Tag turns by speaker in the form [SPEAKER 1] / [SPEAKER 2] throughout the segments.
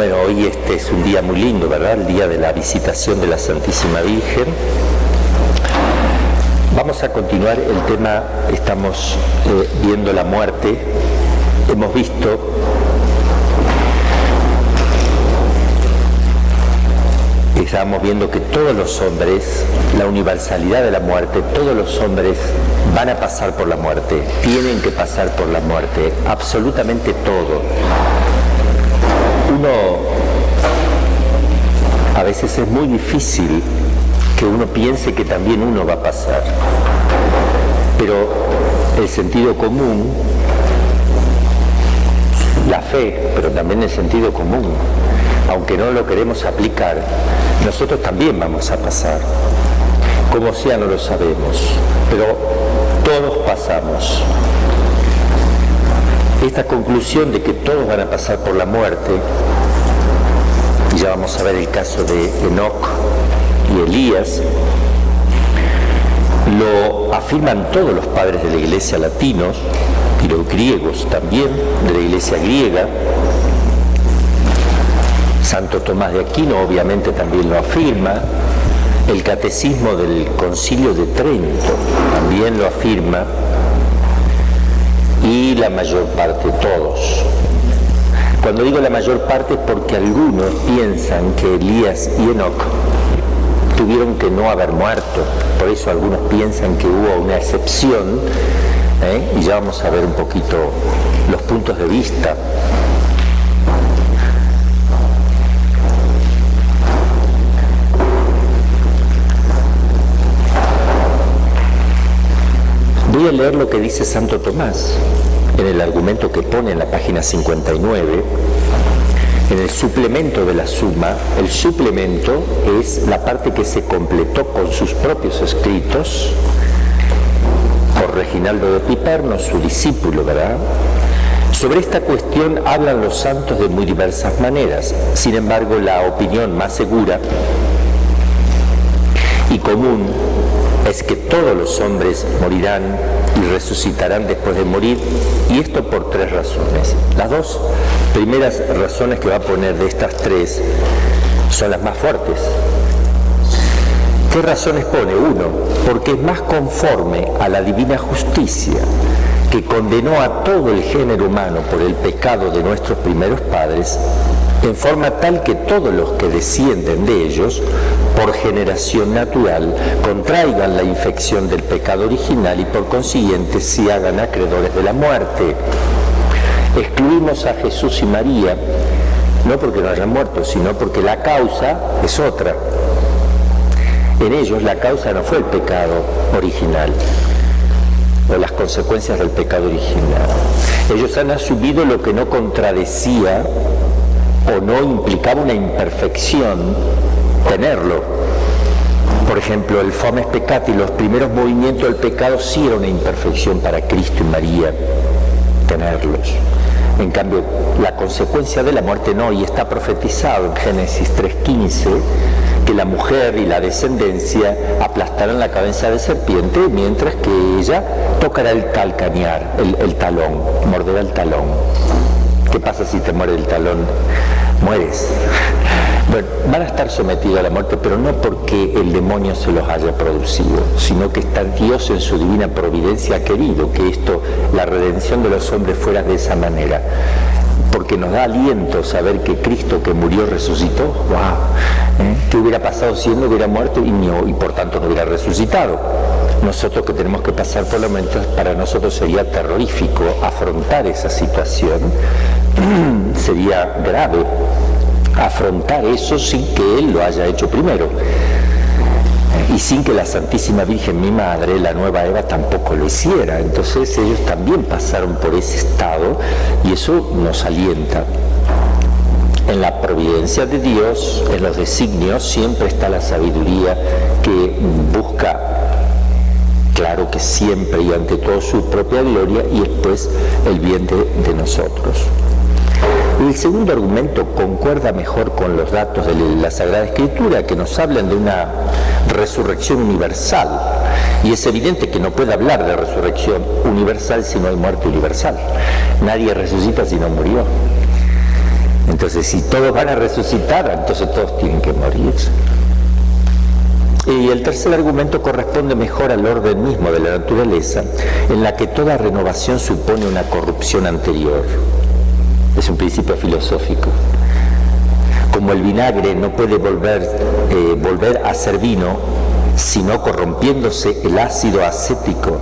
[SPEAKER 1] Bueno, hoy es un día muy lindo, ¿verdad? El día de la visitación de la Santísima Virgen. Vamos a continuar el tema, estamos viendo la muerte. Hemos visto estábamos viendo que todos los hombres, la universalidad de la muerte, todos los hombres van a pasar por la muerte, tienen que pasar por la muerte, absolutamente todo. A veces es muy difícil que uno piense que también uno va a pasar, pero el sentido común, la fe, pero también el sentido común, aunque no lo queremos aplicar, nosotros también vamos a pasar. Como sea no lo sabemos, pero todos pasamos. Esta conclusión de que todos van a pasar por la muerte, y ya vamos a ver el caso de Enoc y Elías, lo afirman todos los padres de la Iglesia latinos y los griegos también, de la Iglesia griega. Santo Tomás de Aquino obviamente también lo afirma, el Catecismo del Concilio de Trento también lo afirma, y la mayor parte, todos. Cuando digo la mayor parte es porque algunos piensan que Elías y Enoc tuvieron que no haber muerto, por eso algunos piensan que hubo una excepción, y ya vamos a ver un poquito los puntos de vista. Voy a leer lo que dice Santo Tomás en el argumento que pone en la página 59, en el suplemento de la Suma. El suplemento es la parte que se completó con sus propios escritos por Reginaldo de Piperno, su discípulo, ¿verdad? Sobre esta cuestión hablan los santos de muy diversas maneras. Sin embargo, la opinión más segura y común es que todos los hombres morirán y resucitarán después de morir, y esto por tres razones. Las dos primeras razones que va a poner de estas tres son las más fuertes. ¿Qué razones pone? Uno, porque es más conforme a la divina justicia, que condenó a todo el género humano por el pecado de nuestros primeros padres, en forma tal que todos los que descienden de ellos, por generación natural, contraigan la infección del pecado original y por consiguiente se hagan acreedores de la muerte. Excluimos a Jesús y María, no porque no hayan muerto, sino porque la causa es otra. En ellos la causa no fue el pecado original, o las consecuencias del pecado original. Ellos han asumido lo que no contradecía o no implicaba una imperfección tenerlo. Por ejemplo, el fomes peccati, los primeros movimientos del pecado, sí era una imperfección para Cristo y María tenerlos. En cambio, la consecuencia de la muerte no, y está profetizado en Génesis 3:15, que la mujer y la descendencia aplastarán la cabeza de serpiente, mientras que ella tocará el calcañar, el talón, morderá el talón. ¿Qué pasa si te muerde el talón? Mueres. Bueno, van a estar sometidos a la muerte, pero no porque el demonio se los haya producido, sino que está Dios en su divina providencia querido que esto, la redención de los hombres fuera de esa manera. Porque nos da aliento saber que Cristo que murió resucitó. ¡Wow! ¿Qué hubiera pasado si él no hubiera muerto y por tanto no hubiera resucitado? Nosotros que tenemos que pasar por la muerte, para nosotros sería terrorífico afrontar esa situación. Sería grave afrontar eso sin que él lo haya hecho primero, y sin que la Santísima Virgen, mi madre, la nueva Eva, tampoco lo hiciera. Entonces ellos también pasaron por ese estado, y eso nos alienta. En la providencia de Dios, en los designios, siempre está la sabiduría que busca, claro que siempre y ante todo, su propia gloria y después el bien de nosotros. El segundo argumento concuerda mejor con los datos de la Sagrada Escritura, que nos hablan de una resurrección universal, y es evidente que no puede hablar de resurrección universal si no hay muerte universal. Nadie resucita si no murió. Entonces, si todos van a resucitar, entonces todos tienen que morir. Y el tercer argumento corresponde mejor al orden mismo de la naturaleza, en la que toda renovación supone una corrupción anterior. Es un principio filosófico. Como el vinagre no puede volver a ser vino, sino corrompiéndose el ácido acético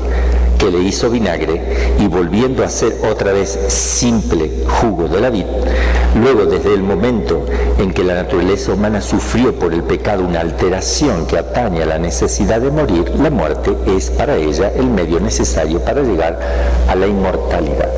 [SPEAKER 1] que le hizo vinagre y volviendo a ser otra vez simple jugo de la vid. Luego, desde el momento en que la naturaleza humana sufrió por el pecado una alteración que atañe a la necesidad de morir, la muerte es para ella el medio necesario para llegar a la inmortalidad.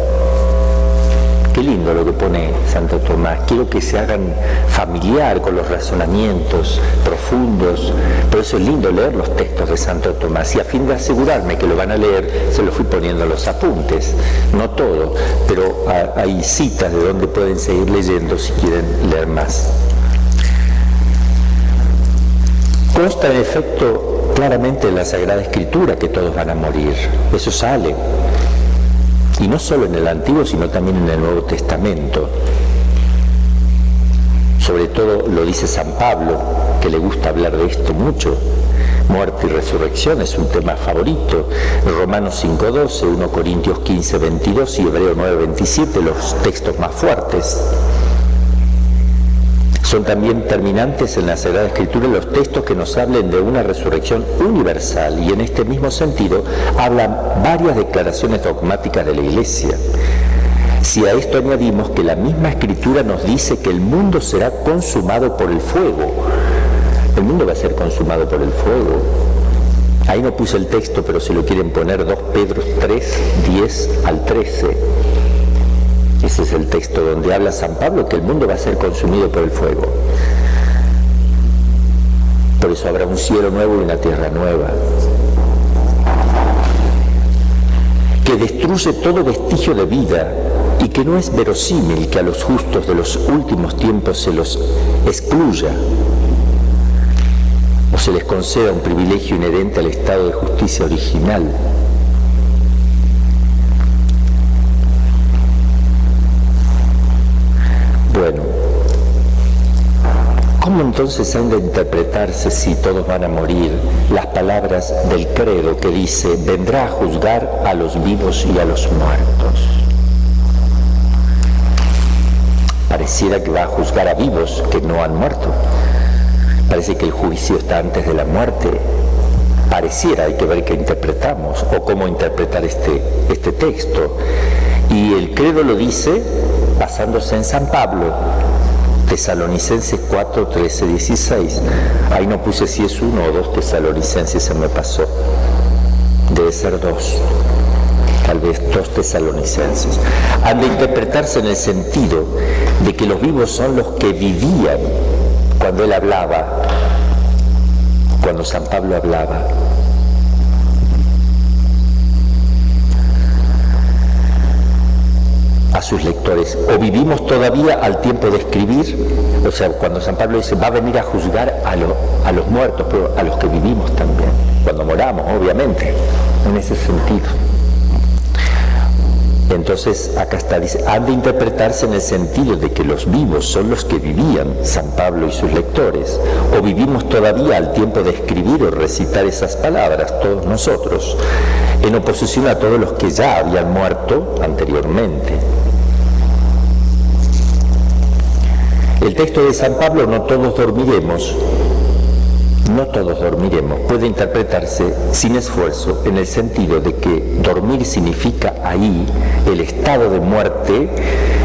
[SPEAKER 1] Qué lindo lo que pone Santo Tomás. Quiero que se hagan familiar con los razonamientos profundos. Por eso es lindo leer los textos de Santo Tomás. Y a fin de asegurarme que lo van a leer, se los fui poniendo en los apuntes. No todo, pero hay citas de donde pueden seguir leyendo si quieren leer más. Consta en efecto claramente en la Sagrada Escritura que todos van a morir. Eso sale. Y no solo en el Antiguo, sino también en el Nuevo Testamento. Sobre todo lo dice San Pablo, que le gusta hablar de esto mucho. Muerte y resurrección es un tema favorito. Romanos 5:12, 1 Corintios 15:22 y Hebreo 9:27, los textos más fuertes. Son también terminantes en la Sagrada Escritura los textos que nos hablen de una resurrección universal, y en este mismo sentido hablan varias declaraciones dogmáticas de la Iglesia. Si a esto añadimos que la misma Escritura nos dice que el mundo será consumado por el fuego, el mundo va a ser consumado por el fuego. Ahí no puse el texto, pero se lo quieren poner 2 Pedro 3, 10 al 13. Ese es el texto donde habla San Pablo que el mundo va a ser consumido por el fuego. Por eso habrá un cielo nuevo y una tierra nueva, que destruye todo vestigio de vida y que no es verosímil que a los justos de los últimos tiempos se los excluya o se les conceda un privilegio inherente al estado de justicia original. Bueno, ¿cómo entonces han de interpretarse, si todos van a morir, las palabras del credo que dice: vendrá a juzgar a los vivos y a los muertos? Pareciera que va a juzgar a vivos que no han muerto. Parece que el juicio está antes de la muerte. Pareciera, hay que ver qué interpretamos o cómo interpretar este texto. Y el credo lo dice basándose en San Pablo, Tesalonicenses 4, 13, 16. Ahí no puse si es 1 o 2 Tesalonicenses, se me pasó. Debe ser 2, tal vez 2 Tesalonicenses. Han de interpretarse en el sentido de que los vivos son los que vivían cuando él hablaba, cuando San Pablo hablaba. A sus lectores, o vivimos todavía al tiempo de escribir, o sea, cuando San Pablo dice va a venir a juzgar a los muertos, pero a los que vivimos también, cuando moramos, obviamente, en ese sentido. Entonces, acá está, dice, han de interpretarse en el sentido de que los vivos son los que vivían, San Pablo y sus lectores, o vivimos todavía al tiempo de escribir o recitar esas palabras, todos nosotros, en oposición a todos los que ya habían muerto anteriormente. El texto de San Pablo, no todos dormiremos, puede interpretarse sin esfuerzo en el sentido de que dormir significa ahí el estado de muerte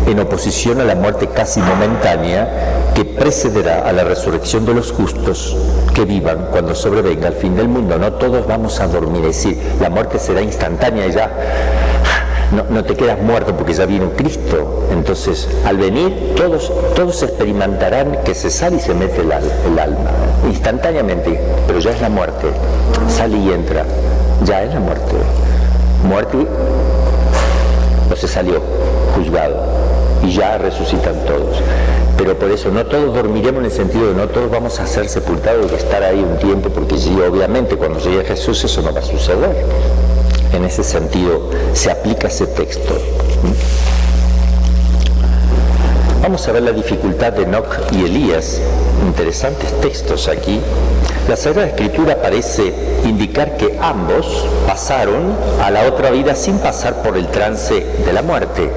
[SPEAKER 1] en oposición a la muerte casi momentánea que precederá a la resurrección de los justos que vivan cuando sobrevenga el fin del mundo. No todos vamos a dormir, es decir, la muerte será instantánea y ya no te quedas muerto porque ya vino Cristo. Entonces, al venir, todos experimentarán que se sale y se mete el alma, instantáneamente, pero ya es la muerte, sale y entra, ya es la muerte. Muerte, no se salió, juzgado, y ya resucitan todos. Pero por eso no todos dormiremos en el sentido de no todos vamos a ser sepultados y estar ahí un tiempo, porque sí, obviamente cuando llegue Jesús eso no va a suceder. En ese sentido se aplica ese texto. Vamos a ver la dificultad de Enoc y Elías. Interesantes textos aquí. La Sagrada Escritura parece indicar que ambos pasaron a la otra vida sin pasar por el trance de la muerte.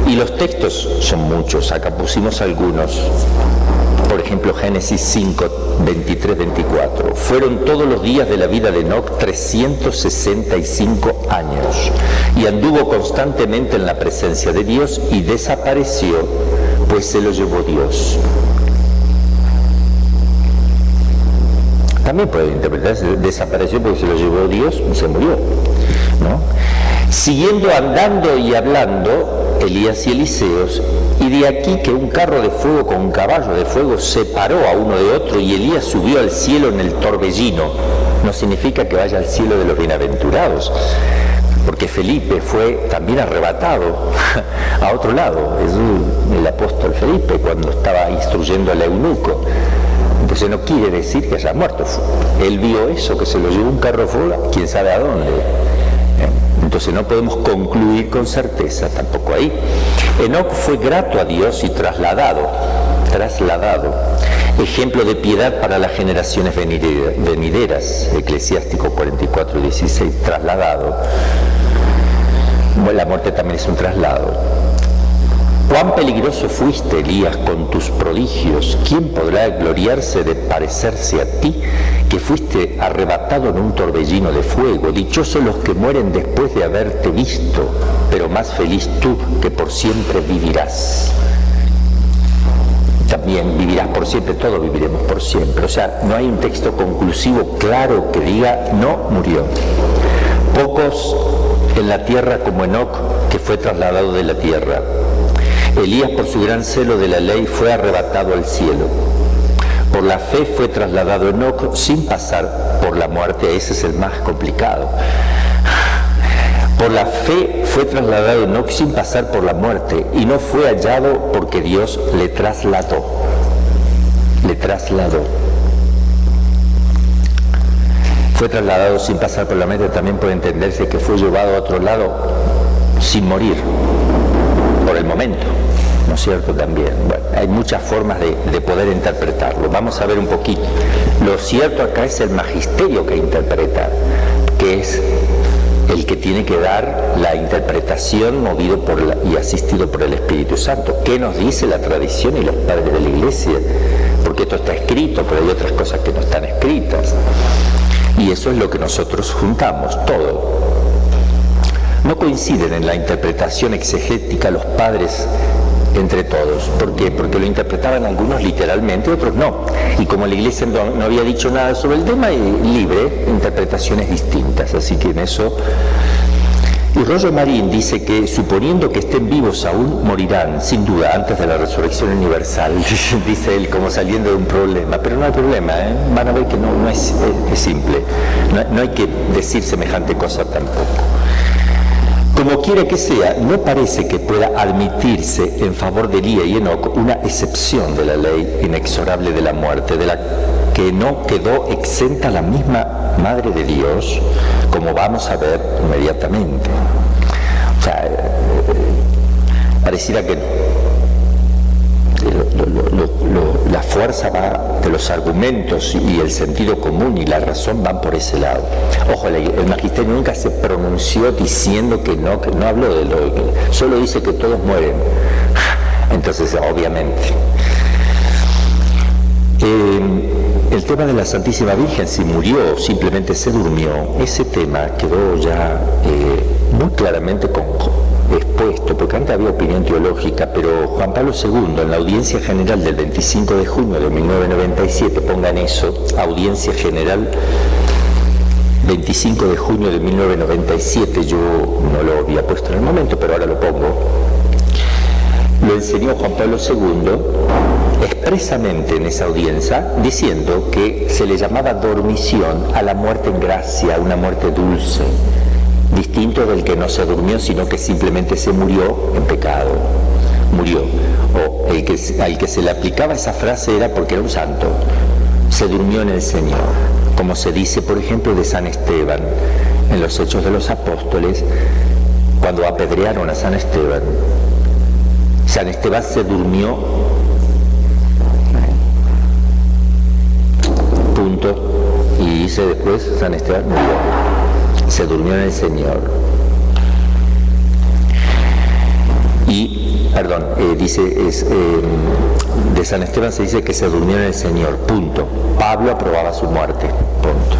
[SPEAKER 1] Y los textos son muchos, acá pusimos algunos. Por ejemplo, Génesis 5, 23, 24. Fueron todos los días de la vida de Enoc 365 años, y anduvo constantemente en la presencia de Dios y desapareció, pues se lo llevó Dios. También puede interpretarse, desapareció porque se lo llevó Dios y se murió, ¿no? Siguiendo andando y hablando, Elías y Eliseos, y de aquí que un carro de fuego con un caballo de fuego separó a uno de otro, y Elías subió al cielo en el torbellino. No significa que vaya al cielo de los bienaventurados, porque Felipe fue también arrebatado a otro lado. Es el apóstol Felipe cuando estaba instruyendo al eunuco. Entonces no quiere decir que haya muerto. Él vio eso, que se lo llevó un carro de fuego, quién sabe a dónde. Entonces no podemos concluir con certeza tampoco ahí. Enoc fue grato a Dios y trasladado. Ejemplo de piedad para las generaciones venideras. Eclesiástico 44, 16, trasladado. Bueno, la muerte también es un traslado. Cuán peligroso fuiste, Elías, con tus prodigios. ¿Quién podrá gloriarse de parecerse a ti, que fuiste arrebatado en un torbellino de fuego? Dichosos los que mueren después de haberte visto, pero más feliz tú, que por siempre vivirás. También vivirás por siempre, todos viviremos por siempre. O sea, no hay un texto conclusivo claro que diga no murió. Pocos en la tierra como Enoc, que fue trasladado de la tierra. Elías, por su gran celo de la ley, fue arrebatado al cielo. Por la fe fue trasladado Enoc sin pasar por la muerte. Ese es el más complicado. Por la fe fue trasladado Enoc sin pasar por la muerte, y no fue hallado porque Dios le trasladó. Fue trasladado sin pasar por la muerte. También puede entenderse que fue llevado a otro lado sin morir, por el momento, ¿no es cierto? También, bueno, hay muchas formas de poder interpretarlo. Vamos a ver un poquito. Lo cierto acá es el magisterio que interpreta, que es el que tiene que dar la interpretación movido y asistido por el Espíritu Santo. ¿Qué nos dice la tradición y los padres de la Iglesia? Porque esto está escrito, pero hay otras cosas que no están escritas. Y eso es lo que nosotros juntamos, todo. No coinciden en la interpretación exegética los padres entre todos. ¿Por qué? Porque lo interpretaban algunos literalmente, otros no. Y como la Iglesia no había dicho nada sobre el tema, libre, interpretaciones distintas. Así que en eso... Y Rollo Marín dice que, suponiendo que estén vivos aún, morirán, sin duda, antes de la resurrección universal. Dice él, como saliendo de un problema. Pero no hay problema, ¿eh? Van a ver que no es simple. No hay que decir semejante cosa tampoco. Como quiera que sea, no parece que pueda admitirse en favor de Elías y Enoc una excepción de la ley inexorable de la muerte, de la que no quedó exenta la misma Madre de Dios, como vamos a ver inmediatamente. O sea, pareciera que la fuerza va de los argumentos y el sentido común y la razón van por ese lado. Ojo, el magisterio nunca se pronunció diciendo que no habló de solo dice que todos mueren. Entonces, obviamente. El tema de la Santísima Virgen, si murió o simplemente se durmió, ese tema quedó ya muy claramente expuesto, porque antes había opinión teológica, pero Juan Pablo II, en la audiencia general del 25 de junio de 1997, pongan eso, audiencia general 25 de junio de 1997, yo no lo había puesto en el momento, pero ahora lo pongo, lo enseñó Juan Pablo II expresamente en esa audiencia, diciendo que se le llamaba dormición a la muerte en gracia, una muerte dulce, distinto del que no se durmió, sino que simplemente se murió en pecado, murió. O al que se le aplicaba esa frase era porque era un santo, se durmió en el Señor, como se dice, por ejemplo, de San Esteban, en los Hechos de los Apóstoles, cuando apedrearon a San Esteban se durmió, punto, y dice después San Esteban murió, se durmió en el Señor. Y, perdón, de San Esteban se dice que se durmió en el Señor, punto. Pablo aprobaba su muerte, punto.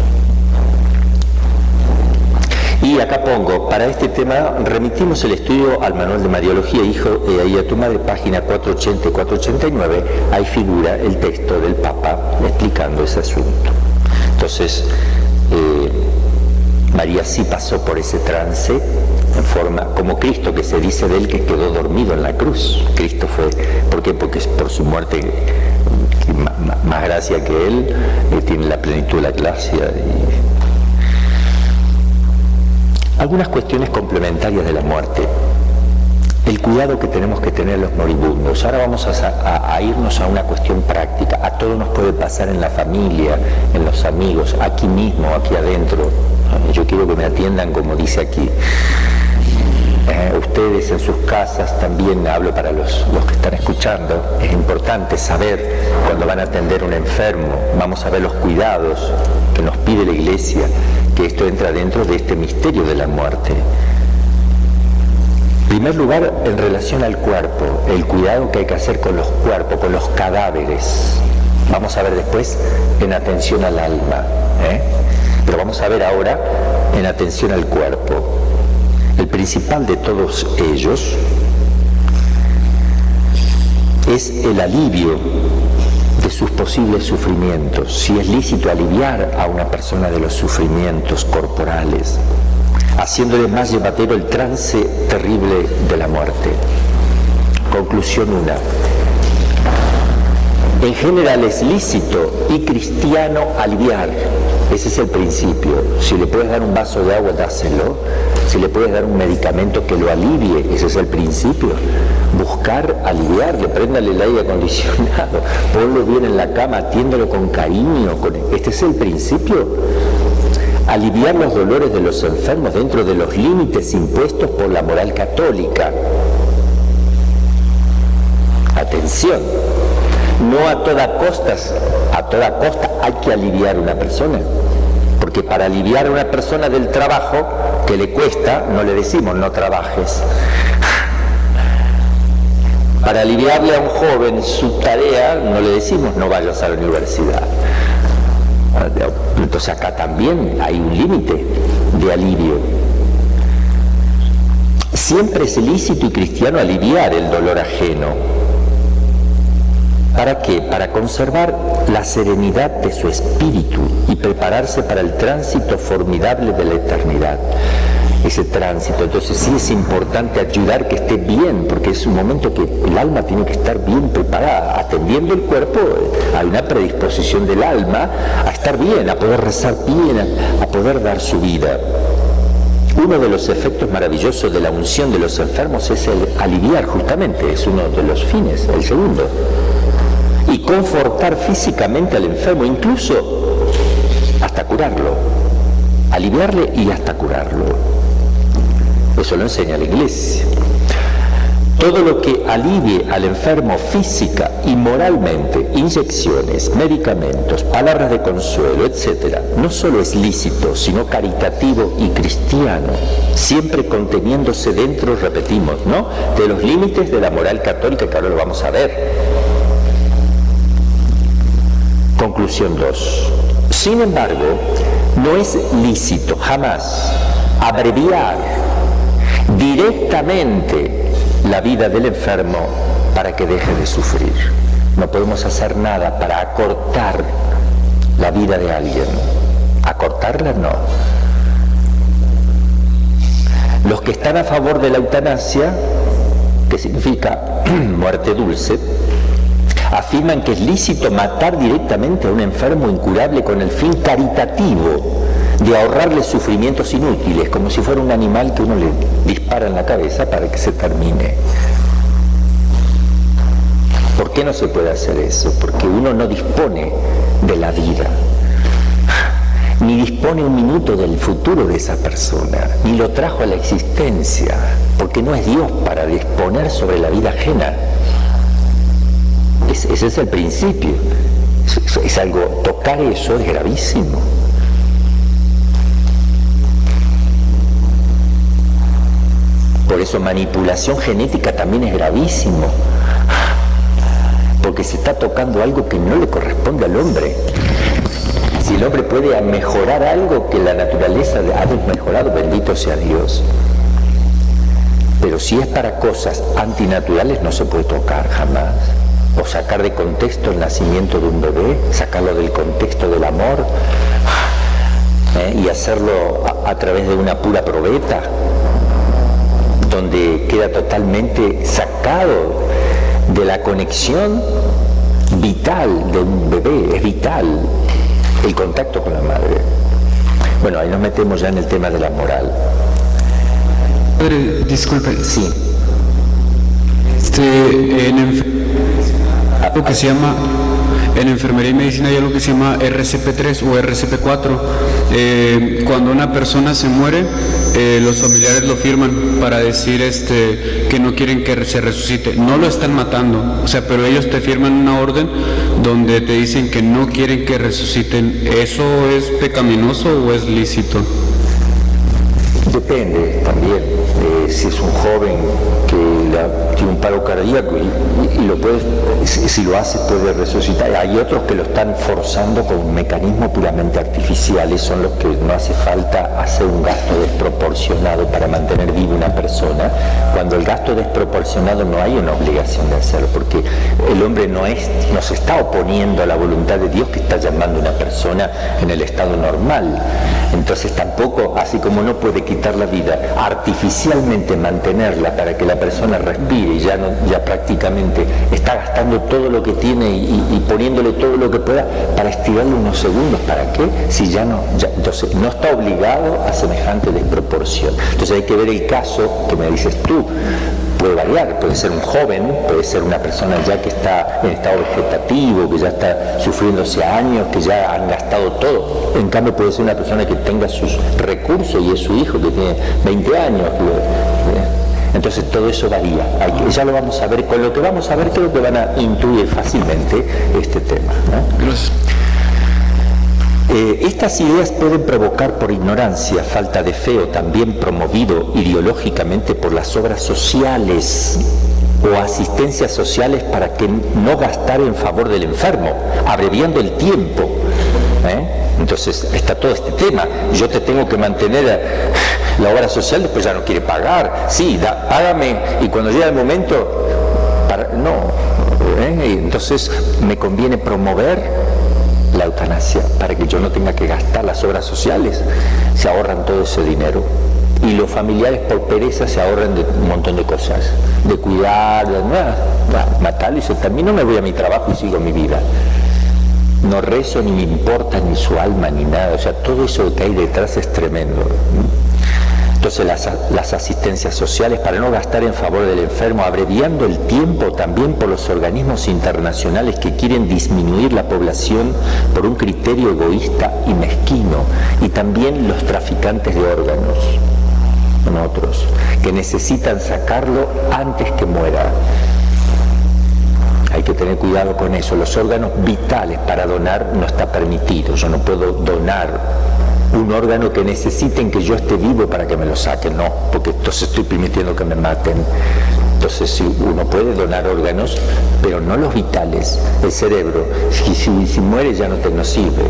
[SPEAKER 1] Y acá pongo, para este tema remitimos el estudio al Manual de Mariología, Hijo y a tu madre, página 480 y 489, ahí figura el texto del Papa explicando ese asunto. Entonces, María sí pasó por ese trance en forma, como Cristo, que se dice de él que quedó dormido en la cruz. Cristo fue, ¿por qué? Porque por su muerte, más gracia que él, tiene la plenitud de la gracia. Algunas cuestiones complementarias de la muerte. El cuidado que tenemos que tener los moribundos. Ahora vamos a irnos a una cuestión práctica. A todos nos puede pasar en la familia, en los amigos, aquí mismo, aquí adentro. Yo quiero que me atiendan como dice aquí. Ustedes en sus casas también, hablo para los que están escuchando, es importante saber cuando van a atender a un enfermo, vamos a ver los cuidados que nos pide la Iglesia, que esto entra dentro de este misterio de la muerte. En primer lugar, en relación al cuerpo, el cuidado que hay que hacer con los cuerpos, con los cadáveres. Vamos a ver después en atención al alma, pero vamos a ver ahora en atención al cuerpo. El principal de todos ellos es el alivio de sus posibles sufrimientos, si es lícito aliviar a una persona de los sufrimientos corporales, haciéndole más llevadero el trance terrible de la muerte. Conclusión 1. En general es lícito y cristiano aliviar. Ese es el principio. Si le puedes dar un vaso de agua, dáselo. Si le puedes dar un medicamento que lo alivie, ese es el principio. Buscar aliviarle, préndale el aire acondicionado, ponlo bien en la cama, atiéndelo con cariño. Este es el principio. Aliviar los dolores de los enfermos dentro de los límites impuestos por la moral católica. Atención, no a toda costa hay que aliviar a una persona, porque para aliviar a una persona del trabajo que le cuesta, no le decimos no trabajes. Para aliviarle a un joven su tarea, no le decimos no vayas a la universidad. Entonces acá también hay un límite de alivio. Siempre es lícito y cristiano aliviar el dolor ajeno. ¿Para qué? Para conservar la serenidad de su espíritu y prepararse para el tránsito formidable de la eternidad. Ese tránsito, entonces sí es importante ayudar que esté bien, porque es un momento que el alma tiene que estar bien preparada. Atendiendo el cuerpo, hay una predisposición del alma a estar bien, a poder rezar bien, a poder dar su vida. Uno de los efectos maravillosos de la unción de los enfermos es el aliviar, justamente, es uno de los fines, el segundo. Y confortar físicamente al enfermo, incluso hasta curarlo. Aliviarle y hasta curarlo. Eso lo enseña la Iglesia. Todo lo que alivie al enfermo física y moralmente, inyecciones, medicamentos, palabras de consuelo, etc., no solo es lícito, sino caritativo y cristiano, siempre conteniéndose dentro, repetimos, ¿no?, de los límites de la moral católica, que ahora lo vamos a ver. Conclusión 2. Sin embargo, no es lícito jamás abreviar directamente la vida del enfermo para que deje de sufrir. No podemos hacer nada para acortar la vida de alguien. Acortarla no. Los que están a favor de la eutanasia, que significa muerte dulce, afirman que es lícito matar directamente a un enfermo incurable con el fin caritativo de ahorrarle sufrimientos inútiles, como si fuera un animal que uno le dispara en la cabeza para que se termine. ¿Por qué no se puede hacer eso? Porque uno no dispone de la vida, ni dispone un minuto del futuro de esa persona, ni lo trajo a la existencia. porque no es Dios para disponer sobre la vida ajena. Ese es el principio. Es algo, tocar eso es gravísimo. Por eso manipulación genética también es gravísimo, porque se está tocando algo que no le corresponde al hombre. Si el hombre puede mejorar algo que la naturaleza ha desmejorado, bendito sea Dios. Pero si es para cosas antinaturales no se puede tocar jamás. O sacar de contexto el nacimiento de un bebé, sacarlo del contexto del amor, y hacerlo a través de una pura probeta, donde queda totalmente sacado de la conexión vital de un bebé. Es vital el contacto con la madre. Bueno, ahí nos metemos ya en el tema de la moral.
[SPEAKER 2] Padre, disculpe.
[SPEAKER 1] Sí.
[SPEAKER 2] En enfermería y medicina hay algo que se llama RCP3 o RCP4. Cuando una persona se muere, los familiares lo firman para decir que no quieren que se resucite. No lo están matando, o sea, pero ellos te firman una orden donde te dicen que no quieren que resuciten. ¿Eso es pecaminoso o es lícito?
[SPEAKER 1] Depende también. Si es un joven que tiene un paro cardíaco y lo puede, si lo hace puede resucitar. Hay otros que lo están forzando con un mecanismo puramente artificial, son los que no hace falta hacer un gasto desproporcionado para mantener viva una persona. Cuando el gasto desproporcionado no hay una obligación de hacerlo, porque el hombre no se está oponiendo a la voluntad de Dios que está llamando a una persona en el estado normal. Entonces tampoco, así como no puede quitar la vida, artificialmente mantenerla para que la persona respire y ya prácticamente está gastando todo lo que tiene y poniéndole todo lo que pueda para estirarle unos segundos. ¿Para qué? Si entonces no está obligado a semejante desproporción. Entonces hay que ver el caso que me dices tú. Puede variar, puede ser un joven, puede ser una persona ya que está en estado vegetativo, que ya está sufriendo hace años, que ya han gastado todo. En cambio puede ser una persona que tenga sus recursos y es su hijo, que tiene 20 años. Entonces todo eso varía. Ya lo vamos a ver, con lo que vamos a ver creo que van a intuir fácilmente este tema, ¿no?
[SPEAKER 2] Gracias.
[SPEAKER 1] Estas ideas pueden provocar por ignorancia, falta de fe o también promovido ideológicamente por las obras sociales o asistencias sociales para que no gastar en favor del enfermo, abreviando el tiempo. Entonces está todo este tema. Yo te tengo que mantener la obra social, después ya no quiere pagar. Sí, págame y cuando llega el momento, entonces me conviene promover la eutanasia para que yo no tenga que gastar las obras sociales. Se ahorran todo ese dinero y los familiares por pereza se ahorran de un montón de cosas, de cuidar, matarlo y se termina, no me voy a mi trabajo y sigo mi vida, no rezo ni me importa ni su alma ni nada. O sea, todo eso que hay detrás es tremendo. Entonces las asistencias sociales para no gastar en favor del enfermo, abreviando el tiempo también por los organismos internacionales que quieren disminuir la población por un criterio egoísta y mezquino, y también los traficantes de órganos, son otros, que necesitan sacarlo antes que muera. Hay que tener cuidado con eso. Los órganos vitales para donar no está permitido. Yo no puedo donar un órgano que necesiten que yo esté vivo para que me lo saquen, no, porque entonces estoy permitiendo que me maten. Entonces sí, uno puede donar órganos, pero no los vitales. El cerebro, si muere ya no sirve,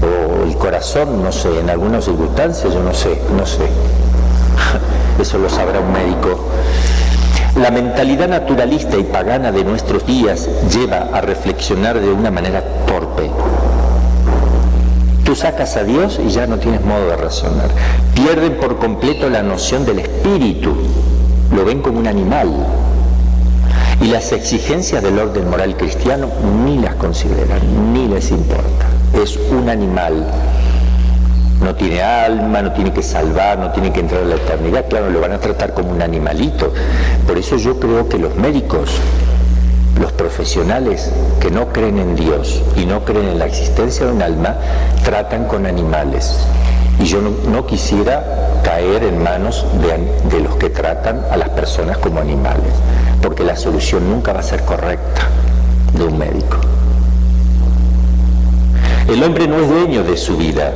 [SPEAKER 1] o el corazón, no sé, en algunas circunstancias, yo no sé, eso lo sabrá un médico. La mentalidad naturalista y pagana de nuestros días lleva a reflexionar de una manera torpe. Tú sacas a Dios y ya no tienes modo de razonar. Pierden por completo la noción del espíritu, lo ven como un animal. Y las exigencias del orden moral cristiano ni las consideran, ni les importa. Es un animal. No tiene alma, no tiene que salvar, no tiene que entrar a la eternidad. Claro, lo van a tratar como un animalito. Por eso yo creo que los médicos, los profesionales que no creen en Dios y no creen en la existencia de un alma, tratan con animales. Y yo no quisiera caer en manos de los que tratan a las personas como animales, porque la solución nunca va a ser correcta de un médico. El hombre no es dueño de su vida,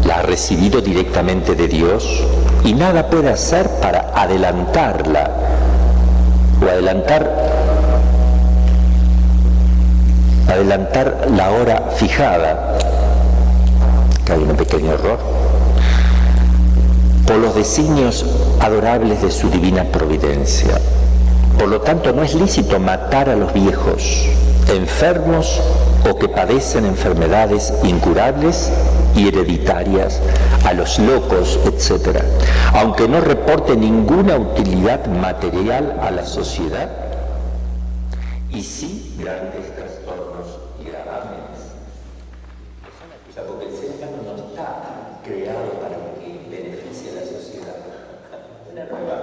[SPEAKER 1] la ha recibido directamente de Dios y nada puede hacer para adelantarla o adelantar la hora fijada. Que hay un pequeño error. Por los designios adorables de su divina providencia. Por lo tanto, no es lícito matar a los viejos, enfermos o que padecen enfermedades incurables y hereditarias, a los locos, etc., aunque no reporte ninguna utilidad material a la sociedad, y sí grandes trastornos y gravámenes. O sea, porque el ser humano no está creado para que beneficie a la sociedad. Una nueva.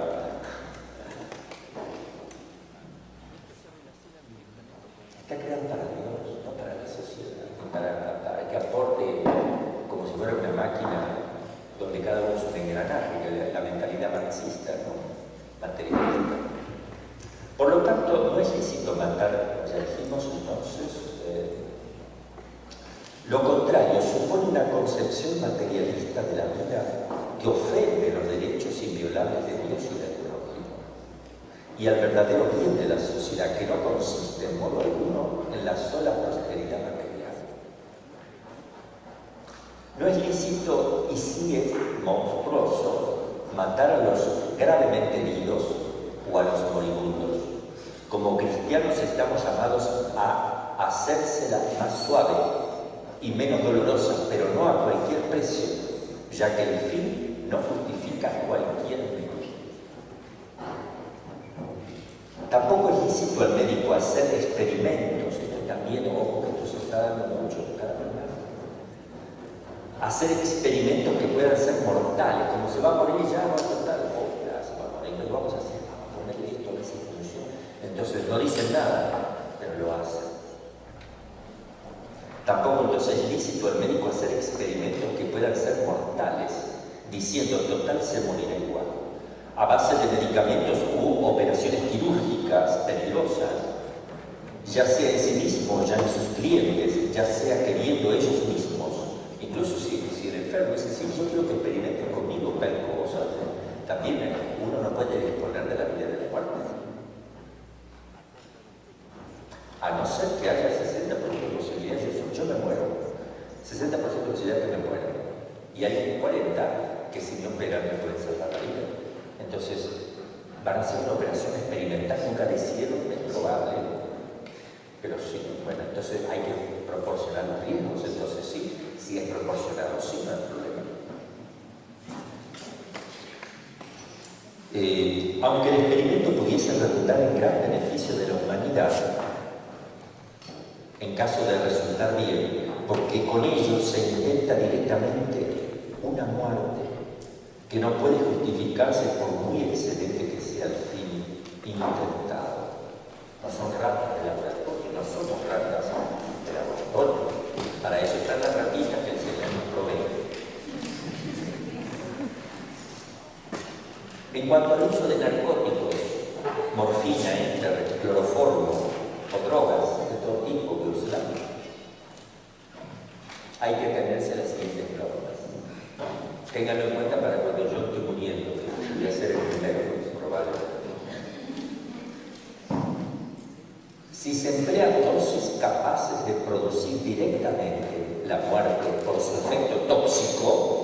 [SPEAKER 1] Está creado para Dios, no para la sociedad, para que aporte como si fuera una máquina donde cada uno es un engranaje, la mentalidad marxista, ¿no? Materialista. Por lo tanto, no es lícito matar, ya dijimos entonces, lo contrario, supone una concepción materialista de la vida que ofende los derechos inviolables de Dios y del prójimo, y al verdadero bien de la sociedad, que no consiste en modo alguno en la sola prosperidad material. No es lícito y sí es monstruoso matar a los gravemente heridos o a los moribundos. Como cristianos estamos llamados a hacérsela más suave y menos dolorosa, pero no a cualquier precio, ya que el fin no justifica cualquier medio. Tampoco es lícito al médico hacer experimentos, esto también, ojo, que esto se está dando mucho cada vez más. Hacer experimentos que puedan ser mortales, como se va a morir ya, va a tratar, ya se va a morir, pero vamos a hacer, vamos a ponerle esto a esa institución. Entonces no dicen nada, pero lo hacen. Tampoco entonces es lícito al médico hacer experimentos que puedan ser mortales, diciendo total se morirá igual, a base de medicamentos u operaciones quirúrgicas peligrosas, ya sea en sí mismo, ya en sus clientes, ya sea queriendo ellos mismos. Incluso si el enfermo dice, sí, yo quiero que experimenten conmigo tal cosa, también uno no puede disponer de la vida de la muerte. A no ser que haya 60% de posibilidad, yo me muero, 60% de posibilidad que me muero, y hay 40% que si me operan me pueden salvar la vida. Entonces, van a hacer una operación experimental, nunca la hicieron, es probable, pero sí, bueno, entonces hay que proporcionar los riesgos, entonces sí, si es proporcionado, sí, no hay problema. Aunque el experimento pudiese redundar en gran beneficio de la humanidad, en caso de resultar bien, porque con ello se intenta directamente una muerte que no puede justificarse por muy excelente que sea el fin intentado. No son ratas de laboratorio, no somos ratas de laboratorio. Para eso están las ratitas que el Señor nos provee. En cuanto al uso de narcóticos, morfina, éter, cloroformo o drogas de todo tipo que usamos, hay que atenerse a las siguientes normas. Ténganlo en cuenta para cuando yo estoy muriendo, que voy a ser el primero, probablemente. Si se emplean dosis capaces de producir directamente la muerte por su efecto tóxico,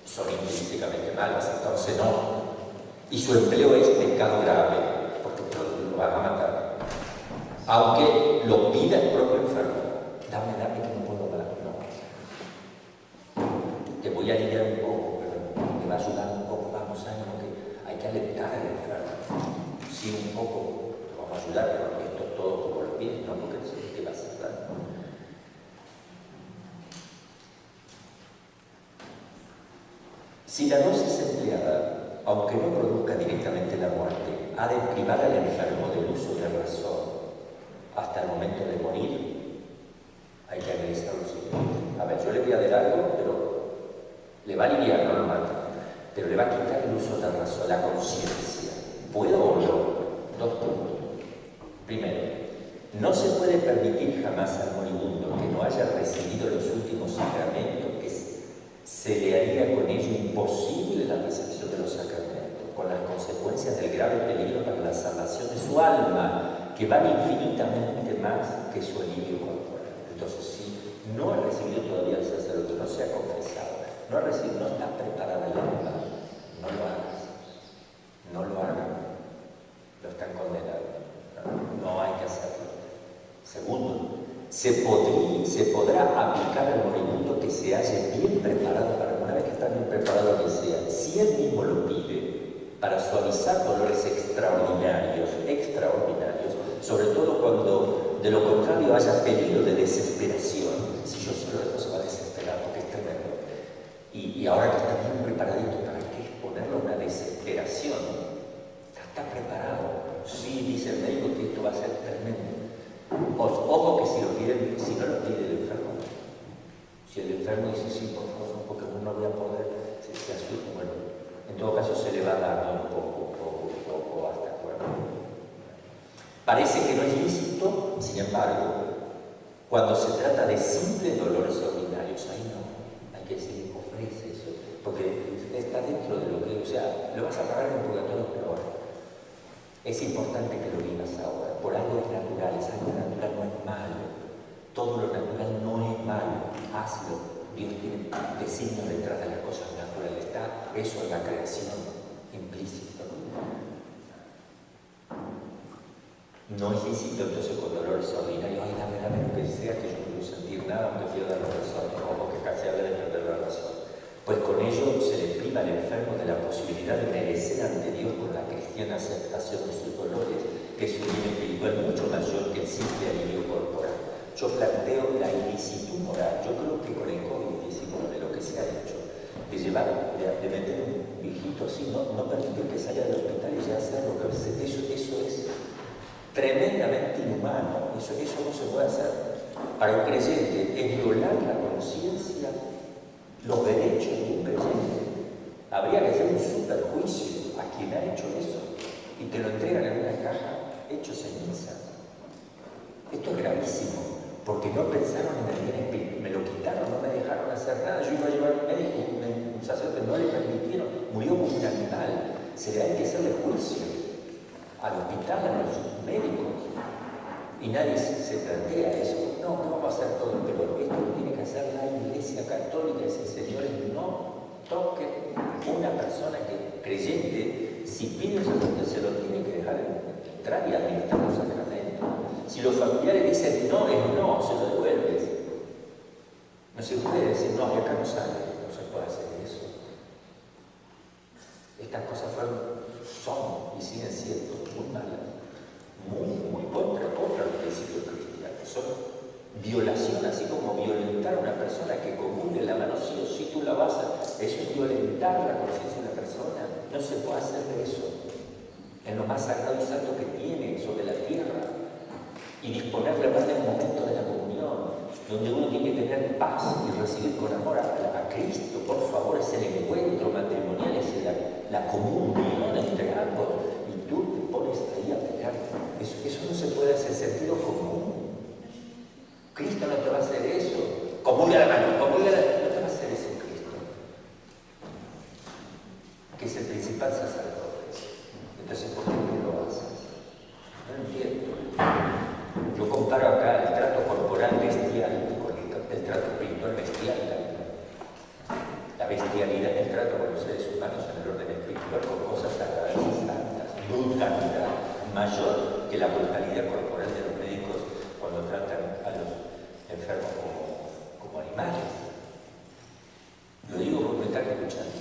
[SPEAKER 1] son intrínsecamente malas, entonces no. Y su empleo es pecado grave, porque lo van a matar. Aunque lo pida el propio enfermo. Dame que no puedo hablar. No. Te voy a aliviar un poco, pero te va a ayudar un poco. Vamos a ver que hay que alentar al enfermo. Sí, un poco te vamos a ayudar, pero esto es todo como lo pides, no porque te va a hacer daño. Si la dosis empleada, aunque no produzca directamente la muerte, ha de privar al enfermo del uso de razón hasta el momento de morir, hay que analizar lo siguiente. A ver, yo le voy a dar algo, pero Le va a aliviar, no lo mata, pero le va a quitar el uso de la razón, la conciencia. ¿Puedo o no? 2 puntos. Primero, no se puede permitir jamás al moribundo que no haya recibido los últimos sacramentos, que se le haría con ello imposible la recepción de los sacramentos, con las consecuencias del grave peligro para la salvación de su alma, que van infinitamente más que su alivio corporal. Entonces, si no ha recibido todavía el sacerdote, no se ha confesado, no ha recibido, no está preparada el alma, no lo hagas, no lo hagan, lo están condenando, no hay que hacerlo. Segundo, se podrá aplicar al moribundo que se halle bien preparado para, una vez que está bien preparado que sea, si él mismo lo pide, para suavizar dolores extraordinarios, sobre todo cuando de lo contrario haya peligro de desesperación. Si yo solo después se va a desesperar porque es tremendo. Y ahora que está bien preparadito, ¿para qué exponerlo a una desesperación? Está preparado. Sí, dice el médico que esto va a ser tremendo. Ojo que si no lo pide el enfermo, si el enfermo dice sí, por favor, porque no voy a poder, se asusta, bueno, en todo caso se le va dando un poco hasta acuerdo. Parece que no es lícito, sin embargo, cuando se trata de simples dolores ordinarios, ahí no, hay que decir, ofrece eso, porque está dentro de lo que, o sea, lo vas a pagar en el purgatorio, pero ahora. Es importante que lo vivas ahora, por algo es natural, es algo natural, no es malo. Todo lo natural no es malo, hazlo. Dios tiene designios detrás de las cosas naturales, está eso en la creación implícito. No es lícito entonces con dolores ordinarios, ay, dame que sea que yo no quiero sentir nada, aunque pierda la razón, o que casi hable de perder la razón. Pues con ello se le priva al enfermo de la posibilidad de merecer ante Dios con la cristiana aceptación de sus dolores, que es un bien espiritual mucho mayor que el simple alivio corporal. Yo planteo la ilicitud moral. Yo creo que con el COVID-19 lo que se ha hecho, de llevar, de meter un viejito así, no permitir que salga del hospital y ya hacerlo, eso es tremendamente inhumano, eso no se puede hacer. Para un creyente es violar la conciencia, los derechos de un creyente. Habría que hacer un superjuicio a quien ha hecho eso y te lo entregan en una caja hecho ceniza. Esto es gravísimo, porque no pensaron en el bien espiritual, me lo quitaron, no me dejaron hacer nada. Yo iba a llevar a un médico, un sacerdote, no le permitieron, murió como un animal. Se le hay que hacerle juicio al hospital, a los médicos, y nadie se plantea eso. No vamos a hacer todo, pero esto lo tiene que hacer la Iglesia Católica. Dice, señores, no toque una persona que creyente, si pide un sacerdote, se lo tiene que dejar entrar y administrar los sacramentos. Si los familiares dicen no, es no, se lo devuelves. No se puede decir no, y acá no sale, no se puede hacer eso. Estas cosas son y siguen siendo muy malas, muy contra los principios cristianos. Son violación, así como violentar a una persona que comulgue la mano sí o sí, tú la vas a... Eso es violentar la conciencia de la persona. No se puede hacer de eso. En lo más sagrado y santo que tiene sobre la tierra. Y disponerle para el momento de la comunión, donde uno tiene que tener paz y recibir con amor a Cristo. Por favor, es el encuentro matrimonial, es la comunión entre ambos. Y tú te pones ahí a pelear. Eso no se puede hacer, sentido común. Cristo no te va a hacer eso. Comulga la mano, no te va a hacer eso Cristo, que es el principal sacerdote. Entonces, ¿por qué lo haces? No entiendo. Yo comparo acá el trato corporal bestial con el trato espiritual bestial. La bestialidad del trato con los seres humanos en el orden espiritual con cosas sagradas y santas. Brutalidad mayor que la brutalidad corporal de los médicos cuando tratan a los enfermos como animales. Lo digo porque me están escuchando,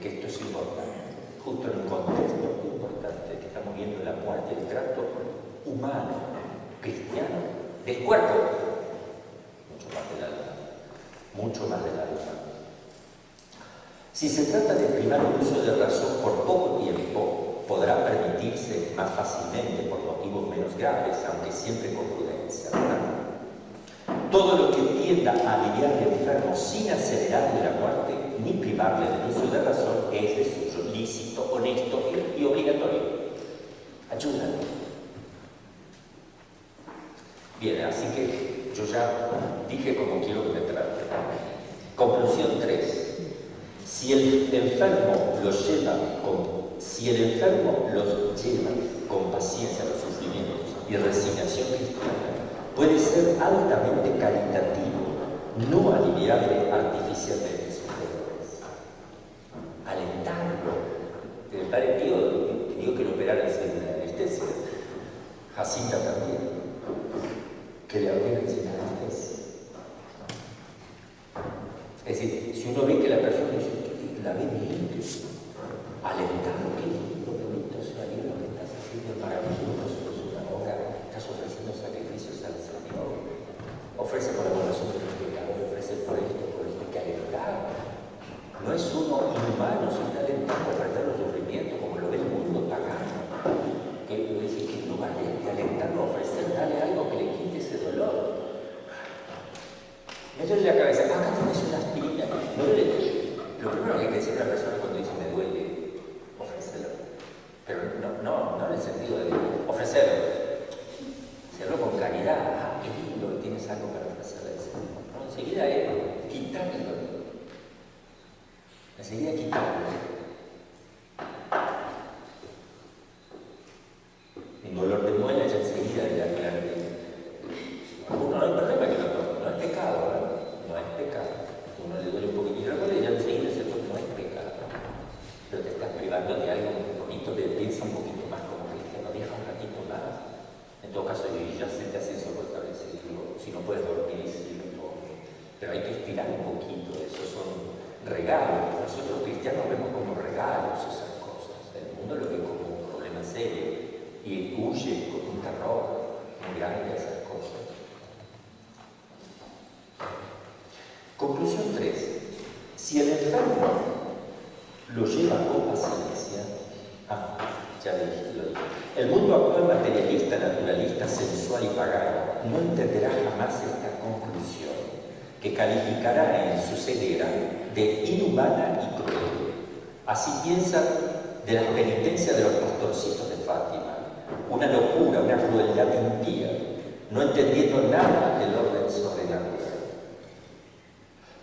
[SPEAKER 1] que esto es importante. Justo en un contexto muy importante que estamos viendo la muerte del trato humano, cristiano, del cuerpo, mucho más del alma. Si se trata de privar el uso de razón por poco tiempo, podrá permitirse más fácilmente por motivos menos graves, aunque siempre con prudencia, ¿verdad? Todo lo que tienda a aliviar al enfermo sin acelerarle la muerte ni privarle del uso de razón es de suyo lícito, honesto y obligatorio. Ayúdalo. Bien, así que yo ya dije cómo quiero que me trate. Conclusión 3. Si el enfermo los lleva con paciencia los sufrimientos y resignación cristiana, puede ser altamente caritativo, no aliviarle artificialmente sus dolores. Alentarlo. El padre Pío pidió que lo operaran sin anestesia. Jacinta también. Que le operen sin anestesia. Es decir, si uno ve que la persona dice, la ve bien, alentarlo, que lindo, bonito, o sea, lo que estás haciendo es maravilloso, es una obra, estás ofreciendo sacrificios al Señor, ofrece por la oración de los pecadores, ofrece por esto, que alentar. No es uno inhumano si está alentando a ofrecer los sufrimientos como lo ve el mundo pagano, que dice que en lugar de alentarlo a ofrecer, dale algo que le quite ese dolor. Métele la cabeza, acá tienes una aspirina, no duele. Lo primero que hay que decir a la persona cuando dice me duele, ofrécelo. Pero no en el sentido de ofrecerlo. Hacerlo con caridad. Ah, qué lindo que tienes algo para ofrecerle al Señor. No, enseguida es quitarle el dolor. Enseguida quitarle. Un dolor de muela ya enseguida le aclaré. No hay problema que lo tome, no es pecado, ¿verdad? No es pecado. Si uno le duele un poquitito la cola, ya enseguida se no es pecado. Pero te estás privando de algo bonito, piensa un poquito más como cristiano, deja un ratito más. En todo caso, ya se te hace insoportable si no puedes dormir y si no. Pero hay que estirar un poquito, esos son regalos. Nosotros cristianos vemos como regalos esas cosas. El mundo lo ve como un problema serio y huye con un terror muy grande a esas cosas. Conclusión 3. Si el enfermo lo lleva con paciencia, ya lo dije. El mundo actual materialista, naturalista, sensual y pagano no entenderá jamás esta conclusión, que calificará en su ceguera de inhumana y cruel. Así piensan de las penitencias de los pastorcitos de Fátima, una locura, una crueldad impía, no entendiendo nada del orden sobrenatural.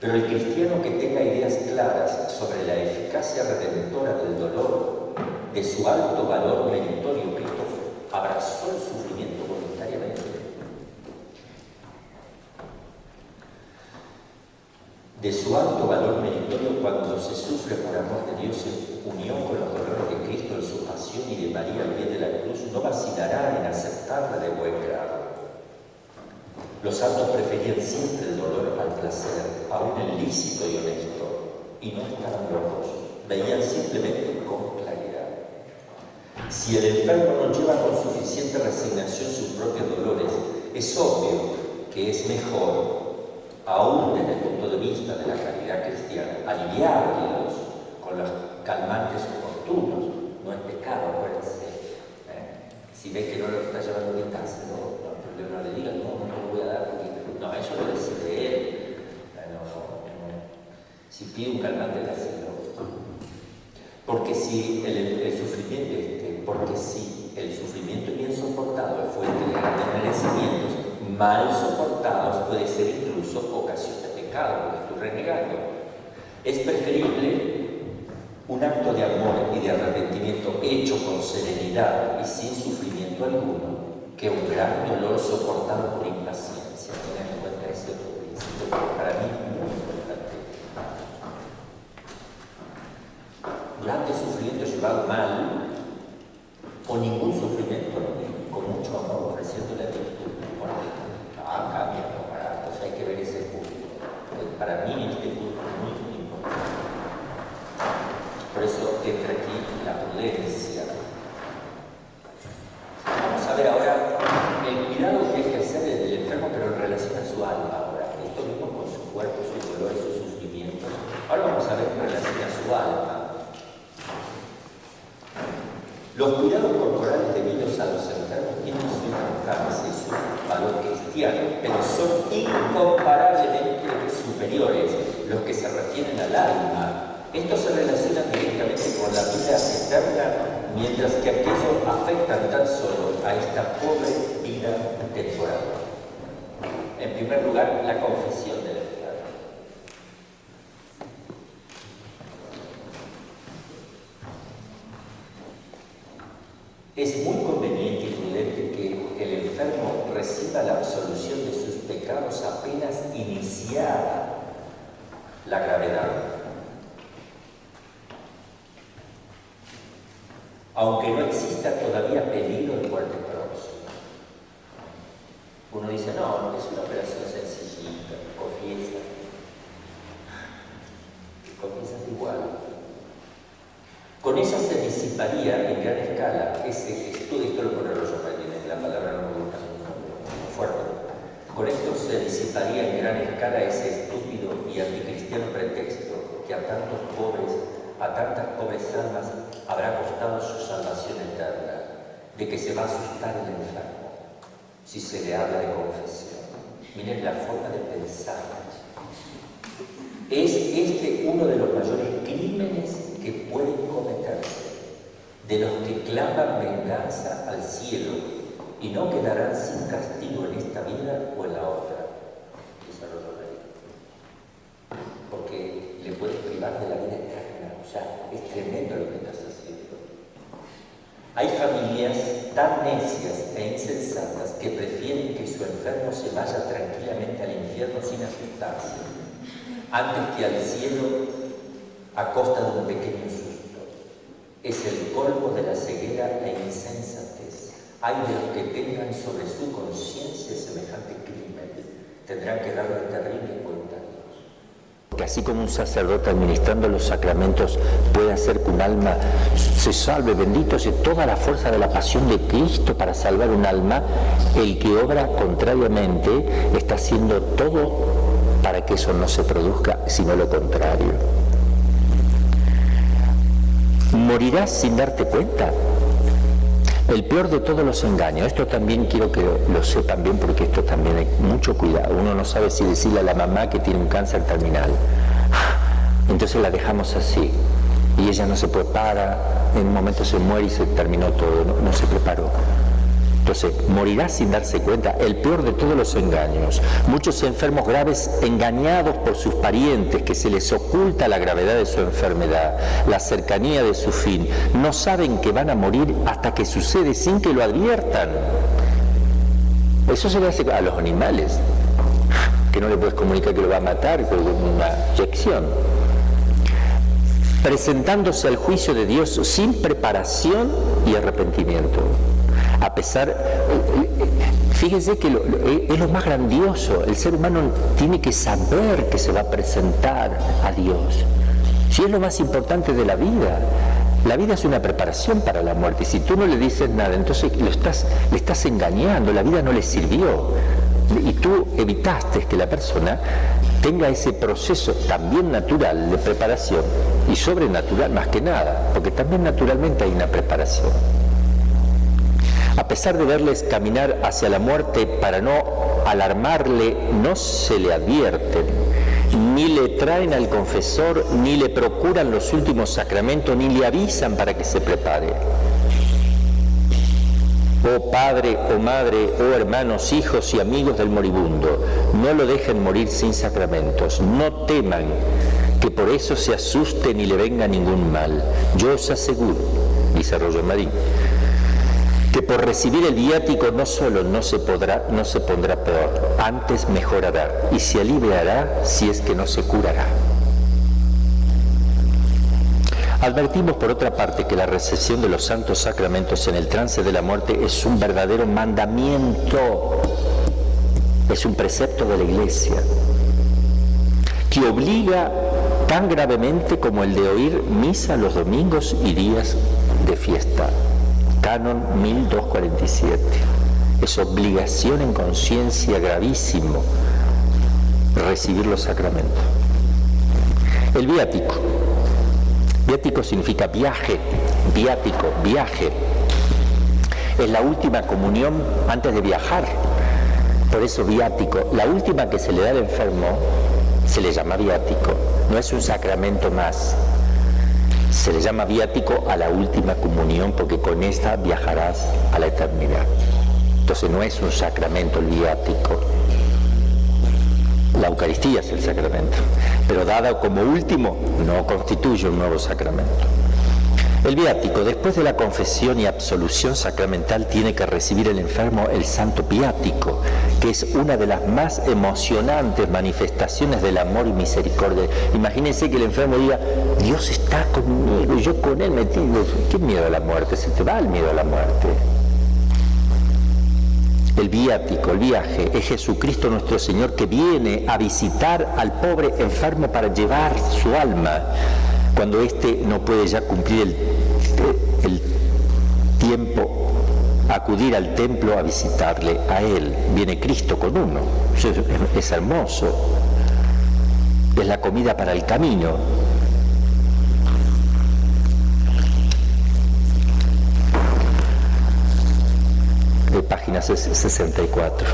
[SPEAKER 1] Pero el cristiano que tenga ideas claras sobre la eficacia redentora del dolor, de su alto valor meritorio, Cristo abrazó el sufrimiento voluntariamente. De su alto valor meritorio cuando se sufre por amor de Dios en unión con los dolores de Cristo en su pasión y de María al pie de la cruz, no vacilará en aceptarla de buen grado. Los santos preferían siempre el dolor al placer, aún el lícito y honesto, y no estaban locos, veían simplemente con claridad. Si el enfermo no lleva con suficiente resignación sus propios dolores, es obvio que es mejor, aún desde el punto de vista de la caridad cristiana, aliviarlos con los calmantes oportunos. No es pecado, acuérdense. Si ve que no lo está llevando bien, dáselo. No le diga, no lo voy a dar porque no, eso lo decide él. Si pide un calmante, dáselo. Porque si el sufrimiento bien soportado es fuente de grandes merecimientos, mal soportados puede ser incluso ocasión de pecado, porque estoy renegando. Es preferible un acto de amor y de arrepentimiento hecho con serenidad y sin sufrimiento alguno, que un gran dolor soportado por impaciencia. Tengan en cuenta ese otro principio, para mí es muy importante. Grande sufrimiento llevado mal, o ningún sufrimiento, con mucho amor, ofreciéndole a virtud. Cambia, entonces hay que ver ese punto. Para mí este punto es muy importante. Por eso entra aquí la prudencia. Vamos a ver ahora el cuidado que hay que hacer del enfermo, pero en relación a su alma ahora. Esto mismo con su cuerpo, sus dolores, sus sufrimientos. Ahora vamos a ver en relación a su alma. Los cuidados corporales debidos a los enfermos tienen su importancia y su valor cristiano, pero son incomparablemente superiores los que se refieren al alma. Estos se relacionan directamente con la vida eterna, mientras que aquellos afectan tan solo a esta pobre vida temporal. En primer lugar, la confesión del enfermo. Es muy conveniente y prudente que el enfermo reciba la absolución de sus pecados apenas iniciada la gravedad. Aunque no exista todavía peligro de muerte próxima. Uno dice, no, es una operación sencillita, confiesa. Confiesas igual. Con eso se disiparía en gran escala esto lo pone Rollo Martínez, la palabra no me gusta muy fuerte. Con esto se disiparía en gran escala ese estúpido y anticristiano pretexto que a tantas pobres almas habrá costado su salvación eterna, de que se va a asustar el enfermo si se le habla de confesión. Miren la forma de pensar. Es este uno de los mayores crímenes que pueden cometerse, de los que claman venganza al cielo y no quedarán sin castigo en esta vida o en la otra. Porque le puedes privar de la vida eterna. O sea, es tremendo lo que estás haciendo. Hay familias tan necias e insensatas que prefieren que su enfermo se vaya tranquilamente al infierno sin asustarse, antes que al cielo a costa de un pequeño susto. Es el colmo de la ceguera e insensatez. Hay de los que tengan sobre su conciencia semejante crimen. Tendrán que darle terrible cuenta a Dios.
[SPEAKER 3] Que así como un sacerdote administrando los sacramentos puede hacer que un alma se salve, bendito sea toda la fuerza de la pasión de Cristo para salvar un alma, el que obra contrariamente está haciendo todo para que eso no se produzca, sino lo contrario. Morirás sin darte cuenta. El peor de todos los engaños, esto también quiero que lo sepan bien porque esto también hay mucho cuidado. Uno no sabe si decirle a la mamá que tiene un cáncer terminal. Entonces la dejamos así y ella no se prepara, en un momento se muere y se terminó todo, no se preparó. Entonces, morirá sin darse cuenta, el peor de todos los engaños. Muchos enfermos graves engañados por sus parientes, que se les oculta la gravedad de su enfermedad, la cercanía de su fin, no saben que van a morir hasta que sucede sin que lo adviertan. Eso se le hace a los animales, que no le puedes comunicar que lo va a matar con una inyección. Presentándose al juicio de Dios sin preparación y arrepentimiento. A pesar, fíjense que es lo más grandioso, el ser humano tiene que saber que se va a presentar a Dios. Si es lo más importante de la vida es una preparación para la muerte, y si tú no le dices nada, entonces le estás engañando, la vida no le sirvió, y tú evitaste que la persona tenga ese proceso también natural de preparación, y sobrenatural más que nada, porque también naturalmente hay una preparación. A pesar de verles caminar hacia la muerte para no alarmarle, no se le advierten, ni le traen al confesor, ni le procuran los últimos sacramentos, ni le avisan para que se prepare. Oh padre, oh madre, oh hermanos, hijos y amigos del moribundo, no lo dejen morir sin sacramentos, no teman que por eso se asusten y le venga ningún mal. Yo os aseguro, dice Rollo Marín, que por recibir el viático no solo no se pondrá peor, antes mejorará y se aliviará si es que no se curará. Advertimos por otra parte que la recepción de los santos sacramentos en el trance de la muerte es un verdadero mandamiento, es un precepto de la Iglesia, que obliga tan gravemente como el de oír misa los domingos y días de fiesta. Canon 1247. Es obligación en conciencia gravísimo recibir los sacramentos. El viático. Viático significa viaje, viático, viaje. Es la última comunión antes de viajar. Por eso viático. La última que se le da al enfermo
[SPEAKER 1] se le llama viático, no es un sacramento más. Se le llama viático a la última comunión porque con esta viajarás a la eternidad. Entonces no es un sacramento el viático. La Eucaristía es el sacramento, pero dada como último no constituye un nuevo sacramento. El viático, después de la confesión y absolución sacramental, tiene que recibir el enfermo el santo viático, que es una de las más emocionantes manifestaciones del amor y misericordia. Imagínense que el enfermo diga, Dios está conmigo y yo con él metido. ¿Qué miedo a la muerte? Se te va el miedo a la muerte. El viático, el viaje, es Jesucristo nuestro Señor que viene a visitar al pobre enfermo para llevar su alma. Cuando éste no puede ya cumplir el tiempo, acudir al templo a visitarle a él. Viene Cristo con uno. Es hermoso. Es la comida para el camino. De página 64.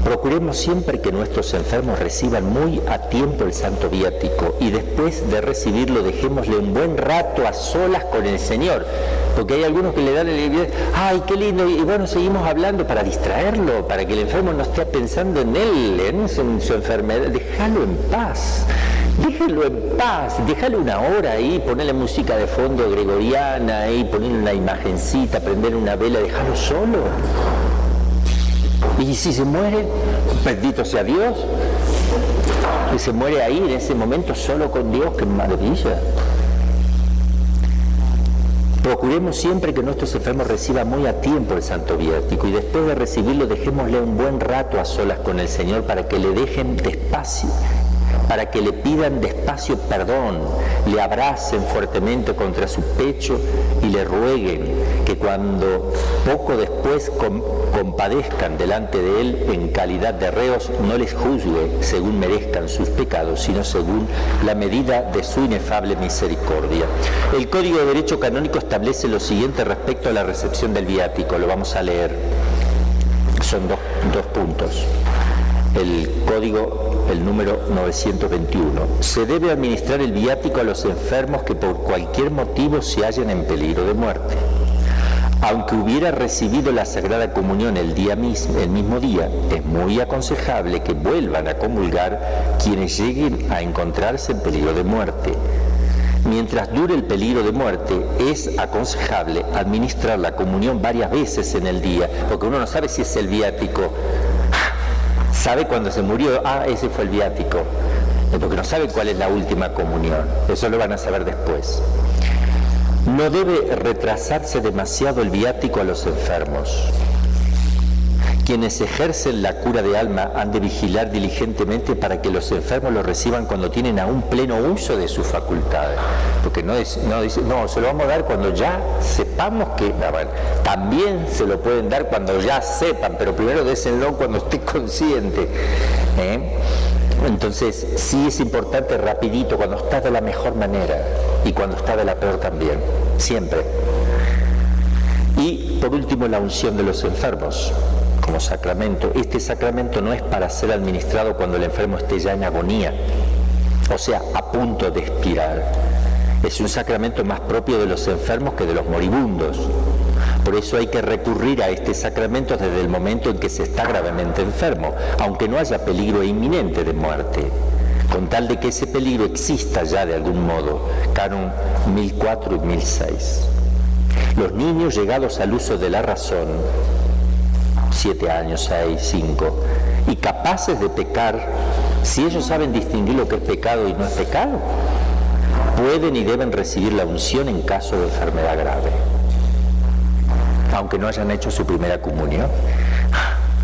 [SPEAKER 1] Procuremos siempre que nuestros enfermos reciban muy a tiempo el santo viático y después de recibirlo dejémosle un buen rato a solas con el Señor, porque hay algunos que le dan el viático, ¡ay, qué lindo! Y bueno, seguimos hablando para distraerlo, para que el enfermo no esté pensando en él, en su enfermedad. Déjalo en paz. Déjalo en paz, déjale una hora ahí, ponerle música de fondo gregoriana ahí, ponerle una imagencita, prender una vela, déjalo solo. Y si se muere, bendito sea Dios, que se muere ahí en ese momento solo con Dios, qué maravilla. Procuremos siempre que nuestros enfermos reciban muy a tiempo el santo viático y después de recibirlo dejémosle un buen rato a solas con el Señor para que le dejen despacio, para que le pidan despacio perdón, le abracen fuertemente contra su pecho y le rueguen que cuando poco después compadezcan delante de él en calidad de reos, no les juzgue según merezcan sus pecados, sino según la medida de su inefable misericordia. El Código de Derecho Canónico establece lo siguiente respecto a la recepción del viático. Lo vamos a leer. Son dos puntos. El código, el número 921. Se debe administrar el viático a los enfermos que por cualquier motivo se hallen en peligro de muerte. Aunque hubiera recibido la Sagrada Comunión el mismo día, es muy aconsejable que vuelvan a comulgar quienes lleguen a encontrarse en peligro de muerte. Mientras dure el peligro de muerte, es aconsejable administrar la comunión varias veces en el día, porque uno no sabe si es el viático. Sabe cuando se murió, ese fue el viático, porque no sabe cuál es la última comunión. Eso lo van a saber después. No debe retrasarse demasiado el viático a los enfermos. Quienes ejercen la cura de alma han de vigilar diligentemente para que los enfermos lo reciban cuando tienen aún pleno uso de sus facultades. Porque no dice, no, se lo vamos a dar cuando ya sepamos que... Bueno, también se lo pueden dar cuando ya sepan, pero primero désenlo cuando esté consciente. Entonces, sí es importante rapidito, cuando está de la mejor manera y cuando está de la peor también, siempre. Y por último, la unción de los enfermos como sacramento. Este sacramento no es para ser administrado cuando el enfermo esté ya en agonía, o sea, a punto de expirar. Es un sacramento más propio de los enfermos que de los moribundos. Por eso hay que recurrir a este sacramento desde el momento en que se está gravemente enfermo, aunque no haya peligro inminente de muerte, con tal de que ese peligro exista ya de algún modo. Canon 1004 y 1006. Los niños llegados al uso de la razón, 7 años, 6, 5, y capaces de pecar, si ellos saben distinguir lo que es pecado y no es pecado, pueden y deben recibir la unción en caso de enfermedad grave, aunque no hayan hecho su primera comunión.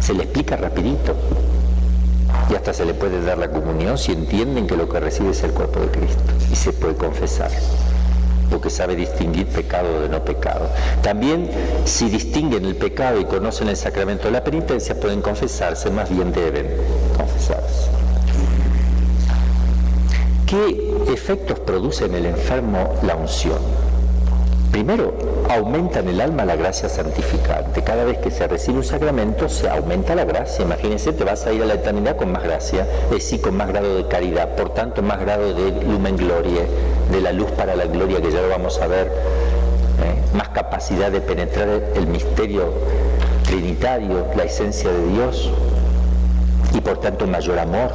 [SPEAKER 1] Se le explica rapidito y hasta se le puede dar la comunión si entienden que lo que recibe es el cuerpo de Cristo y se puede confesar, porque sabe distinguir pecado de no pecado. También, si distinguen el pecado y conocen el sacramento de la penitencia, pueden confesarse, más bien deben confesarse. ¿Qué efectos produce en el enfermo la unción?
[SPEAKER 3] Primero, aumenta en el alma la gracia santificante. Cada vez que se recibe un sacramento, se aumenta la gracia. Imagínense, te vas a ir a la eternidad con más gracia, es decir, con más grado de caridad, por tanto, más grado de lumen gloria, de la luz para la gloria, que ya lo vamos a ver, más capacidad de penetrar el misterio trinitario, la esencia de Dios, y por tanto mayor amor.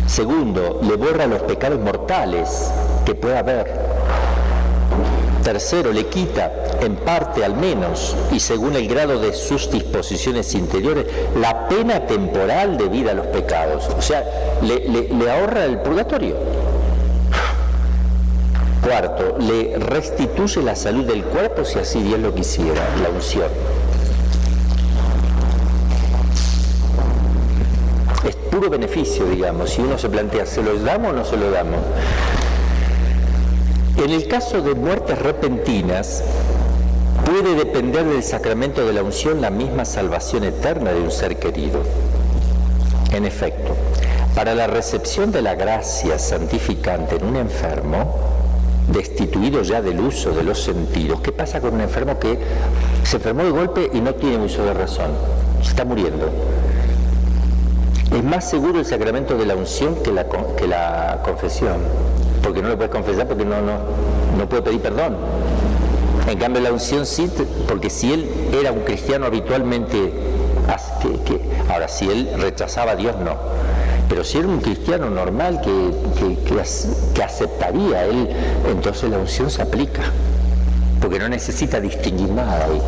[SPEAKER 3] Segundo, le borra los pecados mortales que pueda haber. Tercero, le quita, en parte al menos, y según el grado de sus disposiciones interiores, la pena temporal debida a los pecados. O sea, le ahorra el purgatorio. Cuarto, le restituye la salud del cuerpo si así Dios lo quisiera, la unción. Es puro beneficio, digamos, si uno se plantea, ¿se lo damos o no se lo damos? En el caso de muertes repentinas, puede depender del sacramento de la unción la misma salvación eterna de un ser querido. En efecto, para la recepción de la gracia santificante en un enfermo, destituido ya del uso de los sentidos, ¿qué pasa con un enfermo que se enfermó de golpe y no tiene uso de razón? Se está muriendo. Es más seguro el sacramento de la unción que la confesión, porque no lo puedes confesar, porque no puede pedir perdón. En cambio la unción sí, porque si él era un cristiano habitualmente, ahora si él rechazaba a Dios, no, pero si era un cristiano normal que aceptaría él, entonces la unción se aplica, porque no necesita distinguir nada ahí.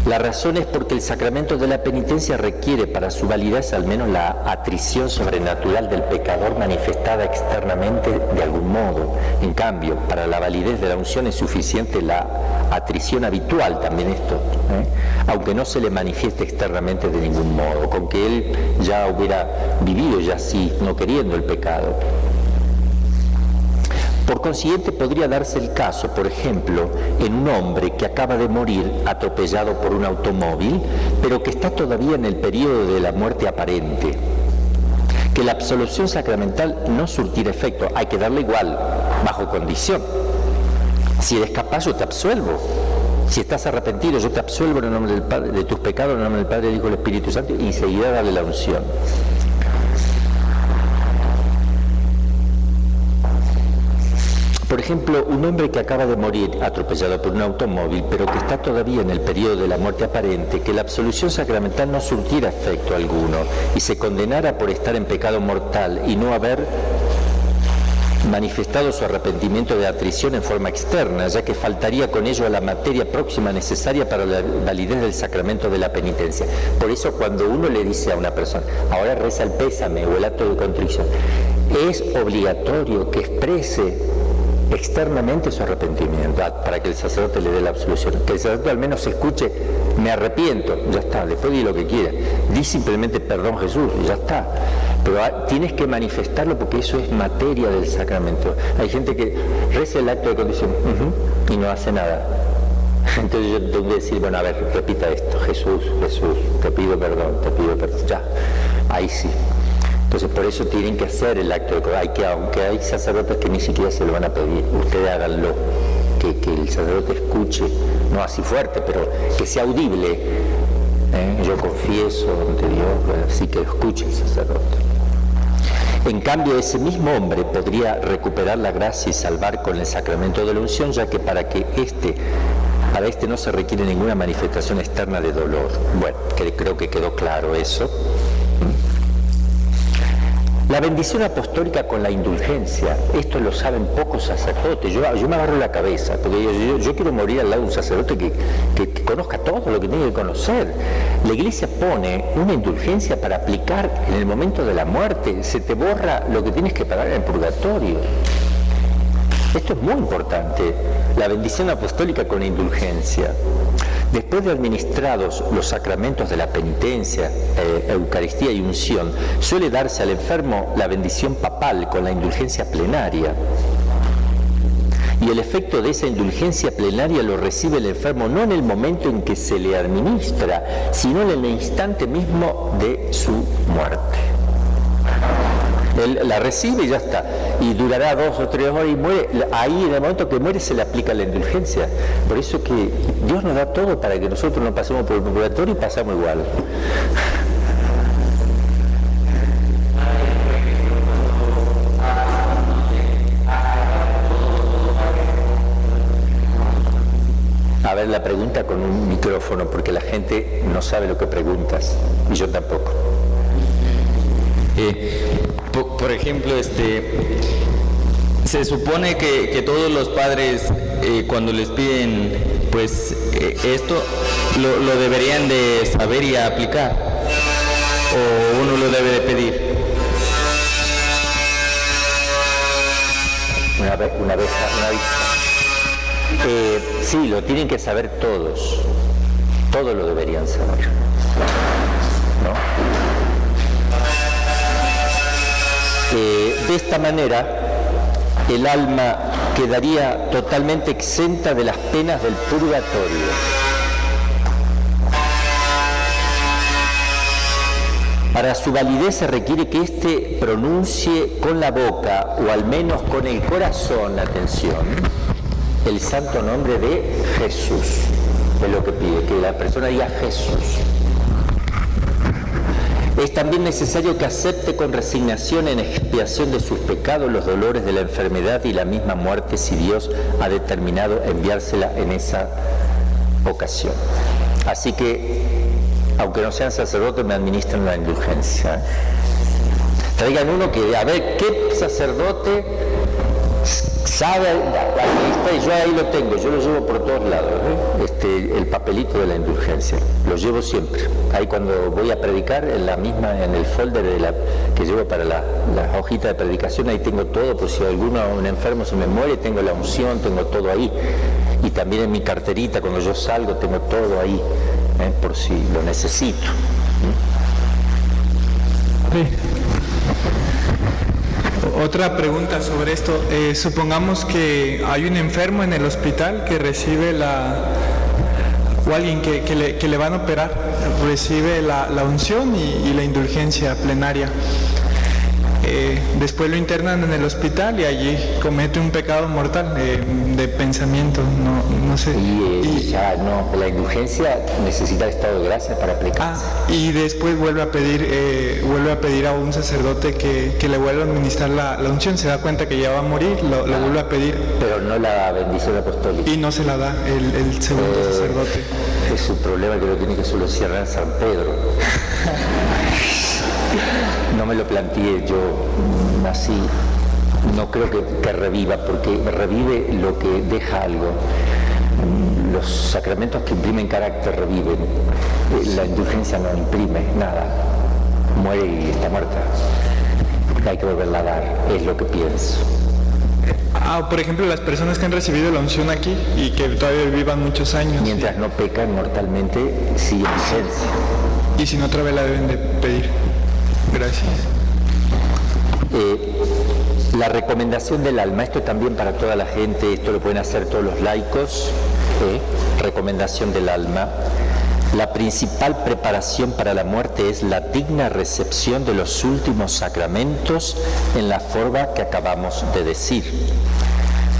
[SPEAKER 3] La razón es porque el sacramento de la penitencia requiere para su validez al menos la atrición sobrenatural del pecador manifestada externamente de algún modo. En cambio, para la validez de la unción es suficiente la atrición habitual, también esto, aunque no se le manifieste externamente de ningún modo, con que él ya hubiera vivido ya así, no queriendo el pecado. Por consiguiente, podría darse el caso, por ejemplo, en un hombre que acaba de morir atropellado por un automóvil, pero que está todavía en el periodo de la muerte aparente, que la absolución sacramental no surtirá efecto, hay que darle igual, bajo condición. Si eres capaz, yo te absuelvo. Si estás arrepentido, yo te absuelvo en el nombre del Padre, de tus pecados, en el nombre del Padre, del Hijo y del Espíritu Santo, y enseguida darle la unción. Por ejemplo, un hombre que acaba de morir atropellado por un automóvil, pero que está todavía en el periodo de la muerte aparente, que la absolución sacramental no surtiera efecto alguno y se condenara por estar en pecado mortal y no haber manifestado su arrepentimiento de atrición en forma externa, ya que faltaría con ello a la materia próxima necesaria para la validez del sacramento de la penitencia. Por eso cuando uno le dice a una persona, ahora reza el pésame o el acto de contrición, es obligatorio que exprese externamente su arrepentimiento para que el sacerdote le dé la absolución, que el sacerdote al menos escuche, me arrepiento, ya está, después di lo que quiera, di simplemente perdón Jesús, ya está, pero tienes que manifestarlo porque eso es materia del sacramento. Hay gente que reza el acto de contrición y no hace nada. Entonces yo tengo que decir, bueno, a ver, repita esto, Jesús, te pido perdón, ya, ahí sí. Entonces por eso tienen que hacer el acto de contrición, aunque hay sacerdotes que ni siquiera se lo van a pedir, ustedes háganlo, que el sacerdote escuche, no así fuerte, pero que sea audible, yo confieso ante Dios, así que lo escuche el sacerdote. En cambio, ese mismo hombre podría recuperar la gracia y salvar con el sacramento de la unción, ya que para este no se requiere ninguna manifestación externa de dolor. Bueno, creo que quedó claro eso. La bendición apostólica con la indulgencia, esto lo saben pocos sacerdotes, yo me agarro la cabeza, porque yo quiero morir al lado de un sacerdote que conozca todo lo que tiene que conocer. La Iglesia pone una indulgencia para aplicar en el momento de la muerte, se te borra lo que tienes que pagar en el purgatorio. Esto es muy importante, la bendición apostólica con la indulgencia. Después de administrados los sacramentos de la penitencia, Eucaristía y unción, suele darse al enfermo la bendición papal con la indulgencia plenaria. Y el efecto de esa indulgencia plenaria lo recibe el enfermo no en el momento en que se le administra, sino en el instante mismo de su muerte.
[SPEAKER 1] Él la recibe y ya está. Y durará 2 o 3 horas y muere. Ahí, en el momento que muere, se le aplica la indulgencia. Por eso que Dios nos da todo para que nosotros no pasemos por el purgatorio y pasamos igual. A ver la pregunta con un micrófono, porque la gente no sabe lo que preguntas, y yo tampoco.
[SPEAKER 4] Por ejemplo, se supone que todos los padres cuando les piden pues esto lo deberían de saber y aplicar, o uno lo debe de pedir.
[SPEAKER 1] Una vez. Sí, lo tienen que saber todos. Todos lo deberían saber, ¿no? De esta manera, el alma quedaría totalmente exenta de las penas del purgatorio. Para su validez se requiere que éste pronuncie con la boca, o al menos con el corazón, atención, el santo nombre de Jesús. Es lo que pide, que la persona diga Jesús. Es también necesario que acepte con resignación en expiación de sus pecados los dolores de la enfermedad y la misma muerte si Dios ha determinado enviársela en esa ocasión. Así que, aunque no sean sacerdotes, me administran la indulgencia. Traigan uno que, a ver, ¿qué sacerdote sabe administrar? Y yo ahí lo tengo, yo lo llevo por todos lados, el papelito de la indulgencia, lo llevo siempre. Ahí cuando voy a predicar, en el folder que llevo para la hojita de predicación, ahí tengo todo, por si un enfermo se me muere, tengo la unción, tengo todo ahí. Y también en mi carterita, cuando yo salgo, tengo todo ahí, por si lo necesito.
[SPEAKER 5] Sí. Otra pregunta sobre esto. Supongamos que hay un enfermo en el hospital que recibe o alguien que le van a operar, recibe la unción y la indulgencia plenaria. Después lo internan en el hospital y allí comete un pecado mortal de pensamiento, no sé.
[SPEAKER 1] La indulgencia necesita el estado de gracia para aplicarse.
[SPEAKER 5] Y después vuelve a pedir a un sacerdote que le vuelva a administrar la unción. Se da cuenta que ya va a morir, lo vuelve a pedir.
[SPEAKER 1] Pero no la bendición apostólica.
[SPEAKER 5] Y no se la da el segundo sacerdote.
[SPEAKER 1] Es un problema que lo tiene que solucionar San Pedro. No me lo planteé yo así, no creo que reviva, porque revive lo que deja algo. Los sacramentos que imprimen carácter reviven, la indulgencia no imprime nada, muere y está muerta. Hay que volverla a dar, es lo que pienso.
[SPEAKER 5] Por ejemplo, las personas que han recibido la unción aquí y que todavía vivan muchos años.
[SPEAKER 1] Mientras no pecan mortalmente, sigue vigencia.
[SPEAKER 5] Y si no, otra vez la deben de pedir. Gracias.
[SPEAKER 1] La recomendación del alma, esto también para toda la gente, esto lo pueden hacer todos los laicos, recomendación del alma. La principal preparación para la muerte es la digna recepción de los últimos sacramentos en la forma que acabamos de decir.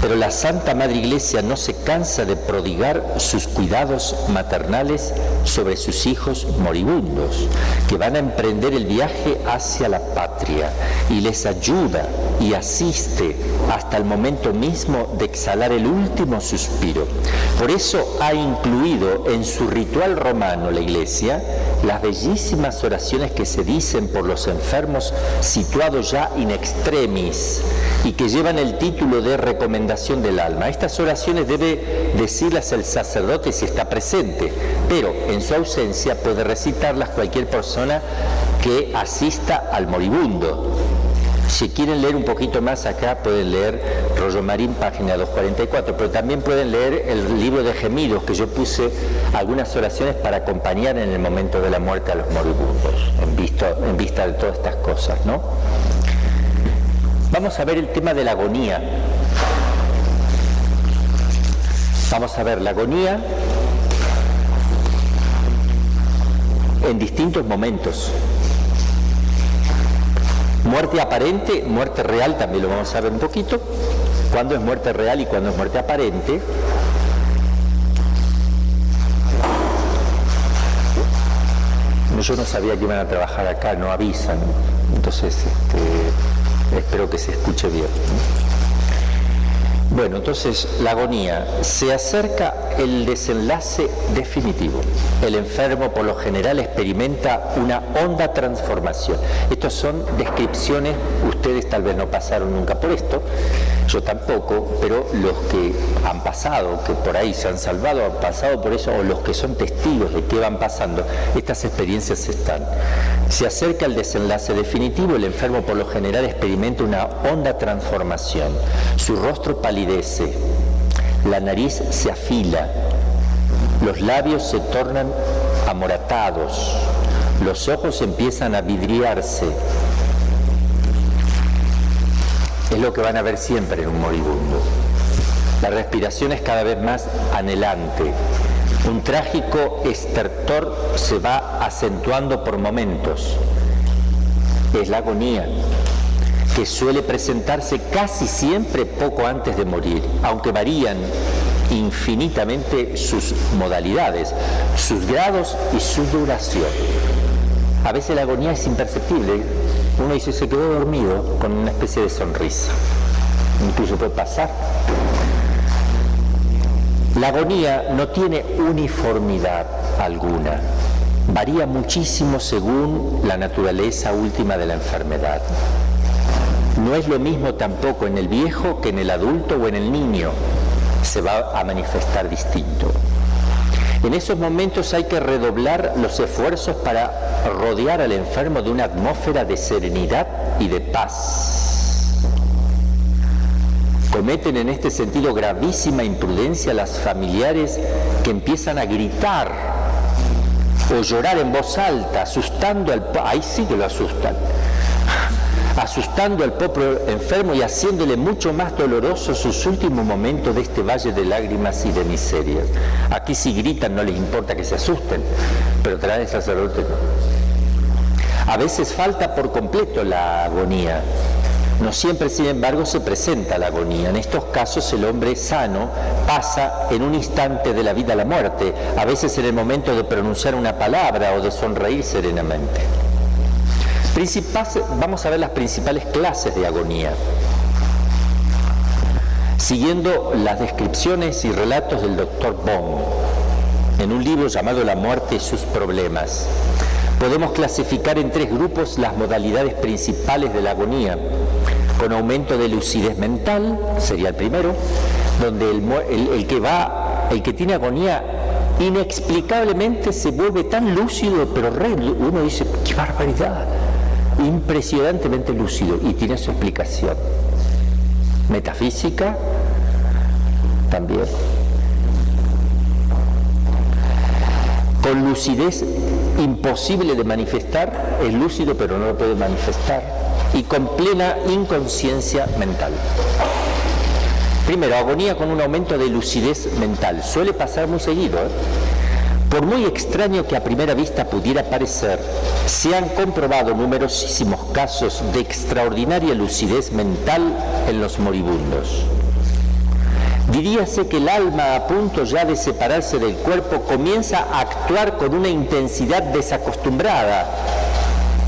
[SPEAKER 1] Pero la Santa Madre Iglesia no se cansa de prodigar sus cuidados maternales sobre sus hijos moribundos, que van a emprender el viaje hacia la patria, y les ayuda y asiste hasta el momento mismo de exhalar el último suspiro. Por eso ha incluido en su ritual romano la Iglesia las bellísimas oraciones que se dicen por los enfermos situados ya in extremis y que llevan el título de recomendación del alma. Estas oraciones debe decirlas el sacerdote si está presente, pero en su ausencia puede recitarlas cualquier persona que asista al moribundo. Si quieren leer un poquito más acá, pueden leer Rollo Marín, página 244, pero también pueden leer el libro de Gemidos, que yo puse algunas oraciones para acompañar en el momento de la muerte a los moribundos, en vista de todas estas cosas, ¿no? Vamos a ver el tema de la agonía. Vamos a ver la agonía en distintos momentos.
[SPEAKER 3] Muerte aparente, muerte real, también lo vamos a ver un poquito. ¿Cuándo es muerte real y cuándo es muerte aparente? Yo no sabía que iban a trabajar acá, no avisan, entonces espero que se escuche bien. Bueno, entonces la agonía, se acerca el desenlace definitivo. El enfermo por lo general experimenta una honda transformación. Estas son descripciones, ustedes tal vez no pasaron nunca por esto, yo tampoco, pero los que han pasado, que por ahí se han salvado, han pasado por eso, o los que son testigos de qué van pasando, estas experiencias están. Se acerca el desenlace definitivo, el enfermo por lo general experimenta una honda transformación. Su rostro palidece, la nariz se afila, los labios se tornan amoratados, los ojos empiezan a vidriarse. Es lo que van a ver siempre en un moribundo. La respiración es cada vez más anhelante. Un trágico estertor se va acentuando por momentos. Es la agonía, que suele presentarse casi siempre poco antes de morir, aunque varían infinitamente sus modalidades, sus grados y su duración. A veces la agonía es imperceptible. Uno dice, se quedó dormido con una especie de sonrisa. Incluso puede pasar. La agonía no tiene uniformidad alguna. Varía muchísimo según la naturaleza última de la enfermedad. No es lo mismo tampoco en el viejo que en el adulto o en el niño. Se va a manifestar distinto. En esos momentos hay que redoblar los esfuerzos para rodear al enfermo de una atmósfera de serenidad y de paz. Cometen en este sentido gravísima imprudencia las familiares que empiezan a gritar o llorar en voz alta, asustando al ahí sí que lo asustan, asustando al pobre enfermo y haciéndole mucho más doloroso sus últimos momentos de este valle de lágrimas y de miserias. Aquí si gritan no les importa que se asusten, pero traen el sacerdote no. A veces falta por completo la agonía. No siempre, sin embargo, se presenta la agonía. En estos casos el hombre sano pasa en un instante de la vida a la muerte, a veces en el momento de pronunciar una palabra o de sonreír serenamente. Vamos a ver las principales clases de agonía. Siguiendo las descripciones y relatos del Dr. Bond, en un libro llamado La muerte y sus problemas, podemos clasificar en 3 grupos las modalidades principales de la agonía, con aumento de lucidez mental, sería el primero, donde el que tiene agonía inexplicablemente se vuelve tan lúcido, pero uno dice, ¡qué barbaridad! Impresionantemente lúcido, y tiene su explicación. Metafísica, también. Con lucidez imposible de manifestar, es lúcido pero no lo puede manifestar, y con plena inconsciencia mental. Primero, agonía con un aumento de lucidez mental. Suele pasar muy seguido, Por muy extraño que a primera vista pudiera parecer, se han comprobado numerosísimos casos de extraordinaria lucidez mental en los moribundos. Diríase que el alma, a punto ya de separarse del cuerpo, comienza a actuar con una intensidad desacostumbrada.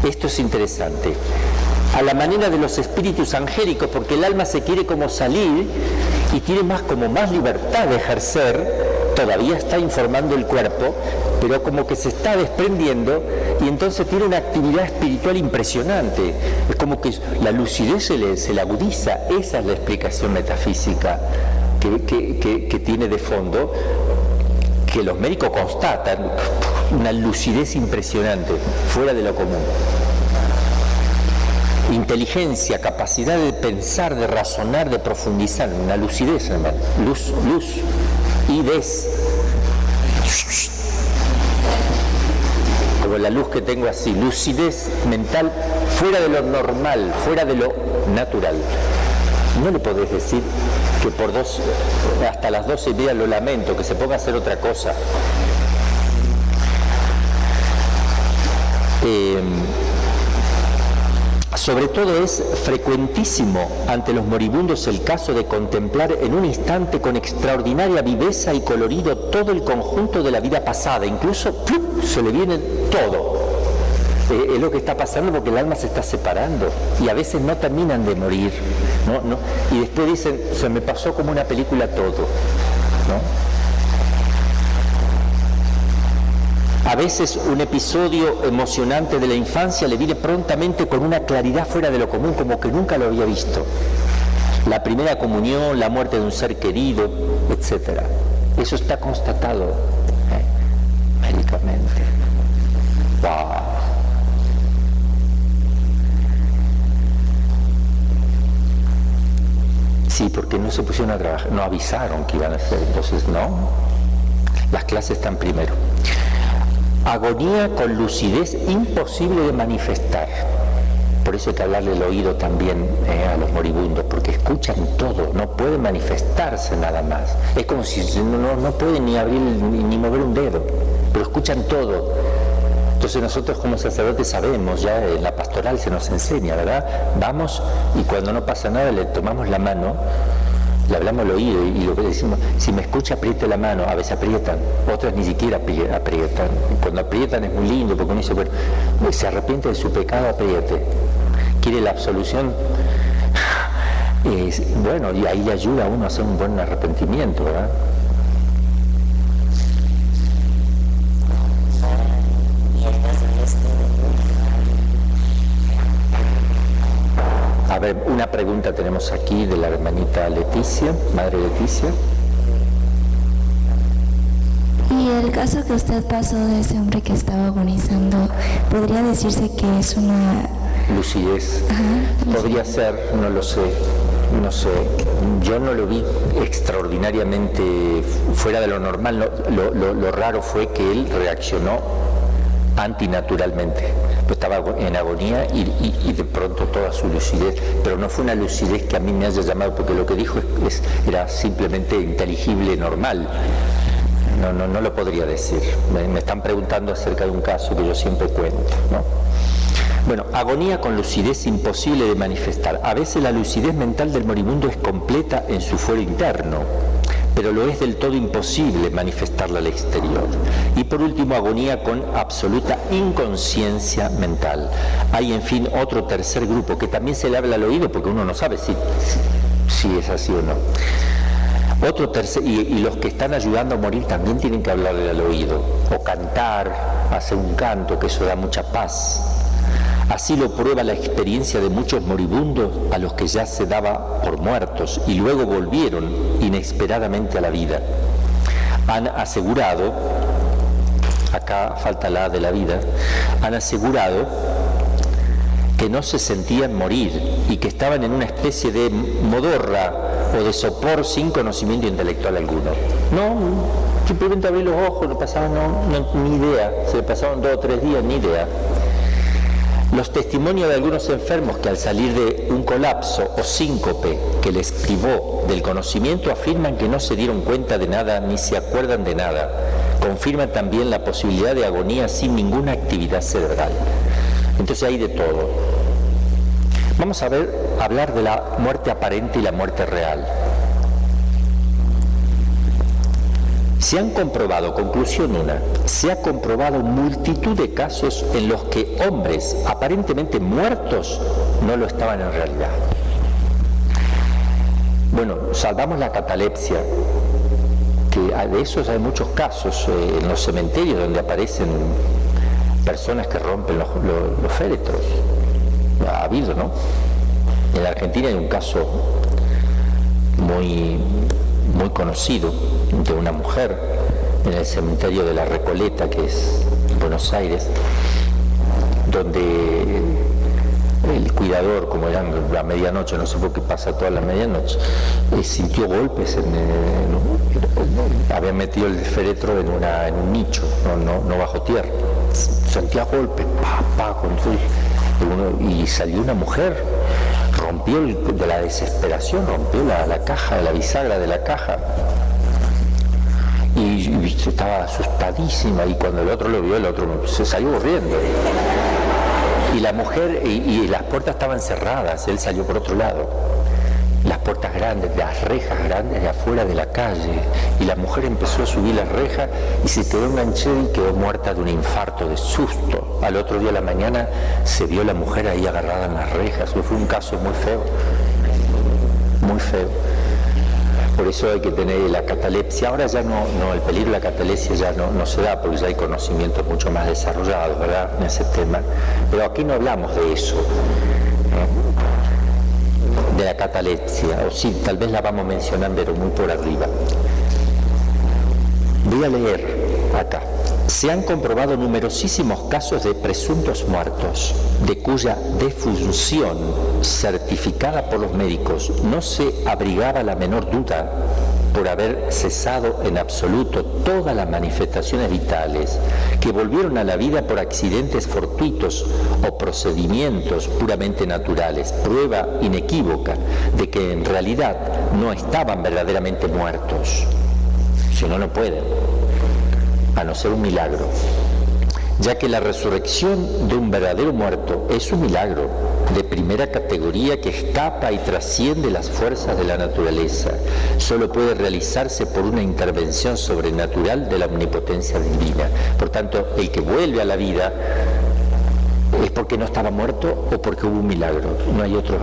[SPEAKER 3] Esto es interesante. A la manera de los espíritus angélicos, porque el alma se quiere como salir y tiene más libertad de ejercer. Todavía está informando el cuerpo, pero como que se está desprendiendo y entonces tiene una actividad espiritual impresionante. Es como que la lucidez se le agudiza. Esa es la explicación metafísica que tiene de fondo, que los médicos constatan una lucidez impresionante, fuera de lo común. Inteligencia, capacidad de pensar, de razonar, de profundizar, una lucidez, hermano. Luz, idez. Como la luz que tengo así, lucidez mental fuera de lo normal, fuera de lo natural. No le podés decir que hasta las 12:30 lo lamento, que se ponga a hacer otra cosa. Sobre todo es frecuentísimo ante los moribundos el caso de contemplar en un instante con extraordinaria viveza y colorido todo el conjunto de la vida pasada, incluso ¡plum!, se le viene todo. Es lo que está pasando porque el alma se está separando y a veces no terminan de morir, ¿no? Y después dicen, se me pasó como una película todo, ¿no? A veces un episodio emocionante de la infancia le viene prontamente con una claridad fuera de lo común, como que nunca lo había visto. La primera comunión, la muerte de un ser querido, etc. Eso está constatado médicamente. ¡Wow! Sí, porque no se pusieron a trabajar, no avisaron que iban a hacer, entonces no. Las clases están primero. Agonía con lucidez imposible de manifestar. Por eso hay que hablarle al oído también a los moribundos, porque escuchan todo, no pueden manifestarse nada más. Es como si no pueden ni abrir ni mover un dedo, pero escuchan todo. Entonces nosotros como sacerdotes sabemos, ya en la pastoral se nos enseña, ¿verdad? Vamos y cuando no pasa nada le tomamos la mano, le hablamos al oído y lo que decimos, si me escucha apriete la mano, a veces aprietan, otras ni siquiera aprietan. Cuando aprietan es muy lindo porque uno dice, bueno, se arrepiente de su pecado, apriete. Quiere la absolución, bueno, y ahí le ayuda a uno a hacer un buen arrepentimiento, ¿verdad? A ver, una pregunta tenemos aquí de la hermanita Leticia, madre Leticia.
[SPEAKER 6] Y el caso que usted pasó de ese hombre que estaba agonizando, ¿podría decirse que es una
[SPEAKER 3] lucidez?
[SPEAKER 6] Ajá,
[SPEAKER 3] podría ser, no lo sé, no sé. Yo no lo vi extraordinariamente fuera de lo normal. Lo raro fue que él reaccionó antinaturalmente. Pues estaba en agonía y de pronto toda su lucidez, pero no fue una lucidez que a mí me haya llamado, porque lo que dijo era simplemente inteligible, normal. No lo podría decir. Me están preguntando acerca de un caso que yo siempre cuento, ¿no? Bueno, agonía con lucidez imposible de manifestar. A veces la lucidez mental del moribundo es completa en su fuero interno, pero lo es del todo imposible manifestarla al exterior. Y por último, agonía con absoluta inconsciencia mental. Hay, en fin, otro tercer grupo que también se le habla al oído porque uno no sabe si es así o no. Otro tercer, y los que están ayudando a morir también tienen que hablarle al oído, o cantar, hacer un canto, que eso da mucha paz. Así lo prueba la experiencia de muchos moribundos a los que ya se daba por muertos y luego volvieron inesperadamente a la vida. Han asegurado, acá falta la A de la vida, han asegurado que no se sentían morir y que estaban en una especie de modorra o de sopor sin conocimiento intelectual alguno. No, simplemente abrí los ojos, no pasaban ni idea, se le pasaban 2 o 3 días, ni idea. Los testimonios de algunos enfermos que al salir de un colapso o síncope que les privó del conocimiento afirman que no se dieron cuenta de nada ni se acuerdan de nada. Confirman también la posibilidad de agonía sin ninguna actividad cerebral. Entonces hay de todo. Vamos a hablar de la muerte aparente y la muerte real. Se han comprobado, conclusión 1, se ha comprobado multitud de casos en los que hombres aparentemente muertos no lo estaban en realidad. Bueno, salvamos la catalepsia, que de esos hay muchos casos en los cementerios donde aparecen personas que rompen los féretros. Ha habido, ¿no? En la Argentina hay un caso muy conocido de una mujer en el cementerio de la Recoleta, que es en Buenos Aires, donde el cuidador, como eran la medianoche, no sé por qué pasa toda la medianoche, sintió golpes, había metido el féretro en un nicho, no bajo tierra, sentía golpes, y salió una mujer, rompió de la desesperación, rompió la caja, la bisagra de la caja, y estaba asustadísima, y cuando el otro lo vio, el otro se salió corriendo. Y la mujer, y las puertas estaban cerradas, él salió por otro lado. Las puertas grandes, las rejas grandes de afuera de la calle. Y la mujer empezó a subir las rejas y se quedó enganchada y quedó muerta de un infarto, de susto. Al otro día a la mañana se vio la mujer ahí agarrada en las rejas. Fue un caso muy feo, muy feo. Por eso hay que tener la catalepsia. Ahora ya no, el peligro de la catalepsia ya no se da, porque ya hay conocimientos mucho más desarrollados, ¿verdad?, en ese tema. Pero aquí no hablamos de eso, de la catalepsia, o sí, tal vez la vamos mencionando, pero muy por arriba. Voy a leer acá. Se han comprobado numerosísimos casos de presuntos muertos, de cuya defunción certificada por los médicos no se abrigaba la menor duda por haber cesado en absoluto todas las manifestaciones vitales, que volvieron a la vida por accidentes fortuitos o procedimientos puramente naturales, prueba inequívoca de que en realidad no estaban verdaderamente muertos. Si no, no pueden, a no ser un milagro, ya que la resurrección de un verdadero muerto es un milagro de primera categoría que escapa y trasciende las fuerzas de la naturaleza. Solo puede realizarse por una intervención sobrenatural de la omnipotencia divina. Por tanto, el que vuelve a la vida es porque no estaba muerto o porque hubo un milagro. No hay otra.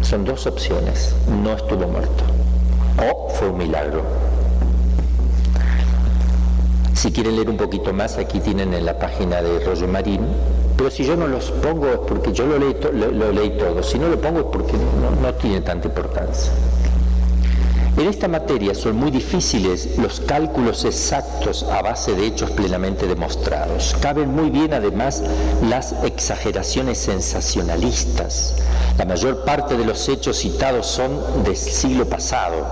[SPEAKER 3] Son dos opciones. No estuvo muerto o fue un milagro. Si quieren leer un poquito más, aquí tienen en la página de Roger Marín, pero si yo no los pongo es porque yo lo leí todo, si no lo pongo es porque no tiene tanta importancia. En esta materia son muy difíciles los cálculos exactos a base de hechos plenamente demostrados. Caben muy bien además las exageraciones sensacionalistas. La mayor parte de los hechos citados son del siglo pasado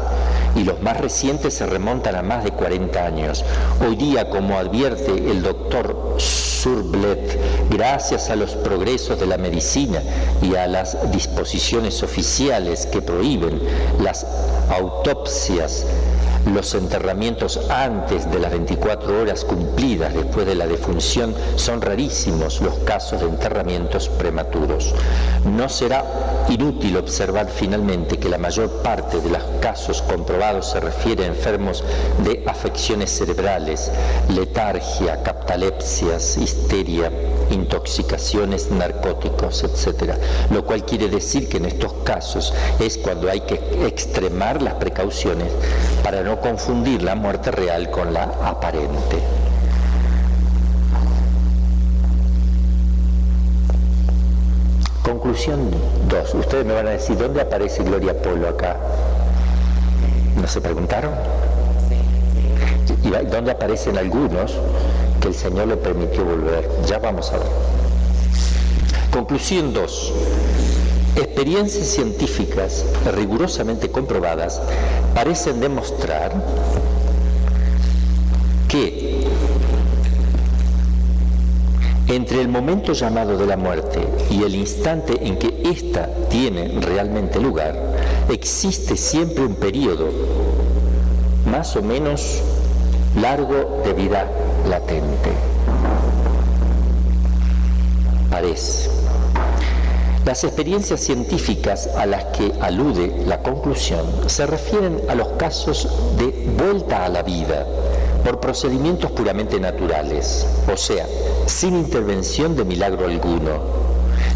[SPEAKER 3] y los más recientes se remontan a más de 40 años. Hoy día, como advierte el doctor Surblet, gracias a los progresos de la medicina y a las disposiciones oficiales que prohíben las autopsias, los enterramientos antes de las 24 horas cumplidas después de la defunción, son rarísimos los casos de enterramientos prematuros. No será inútil observar finalmente que la mayor parte de los casos comprobados se refiere a enfermos de afecciones cerebrales, letargia, catalepsias, histeria, intoxicaciones, narcóticos, etc. Lo cual quiere decir que en estos casos es cuando hay que extremar las precauciones para no confundir la muerte real con la aparente. Conclusión 2. Ustedes me van a decir, ¿dónde aparece Gloria Polo acá? ¿No se preguntaron? ¿Y dónde aparecen algunos que el Señor le permitió volver? Ya vamos a ver. Conclusión 2. Experiencias científicas rigurosamente comprobadas parecen demostrar que entre el momento llamado de la muerte y el instante en que ésta tiene realmente lugar, existe siempre un periodo más o menos largo de vida latente. Parece. Las experiencias científicas a las que alude la conclusión se refieren a los casos de vuelta a la vida por procedimientos puramente naturales, o sea, sin intervención de milagro alguno,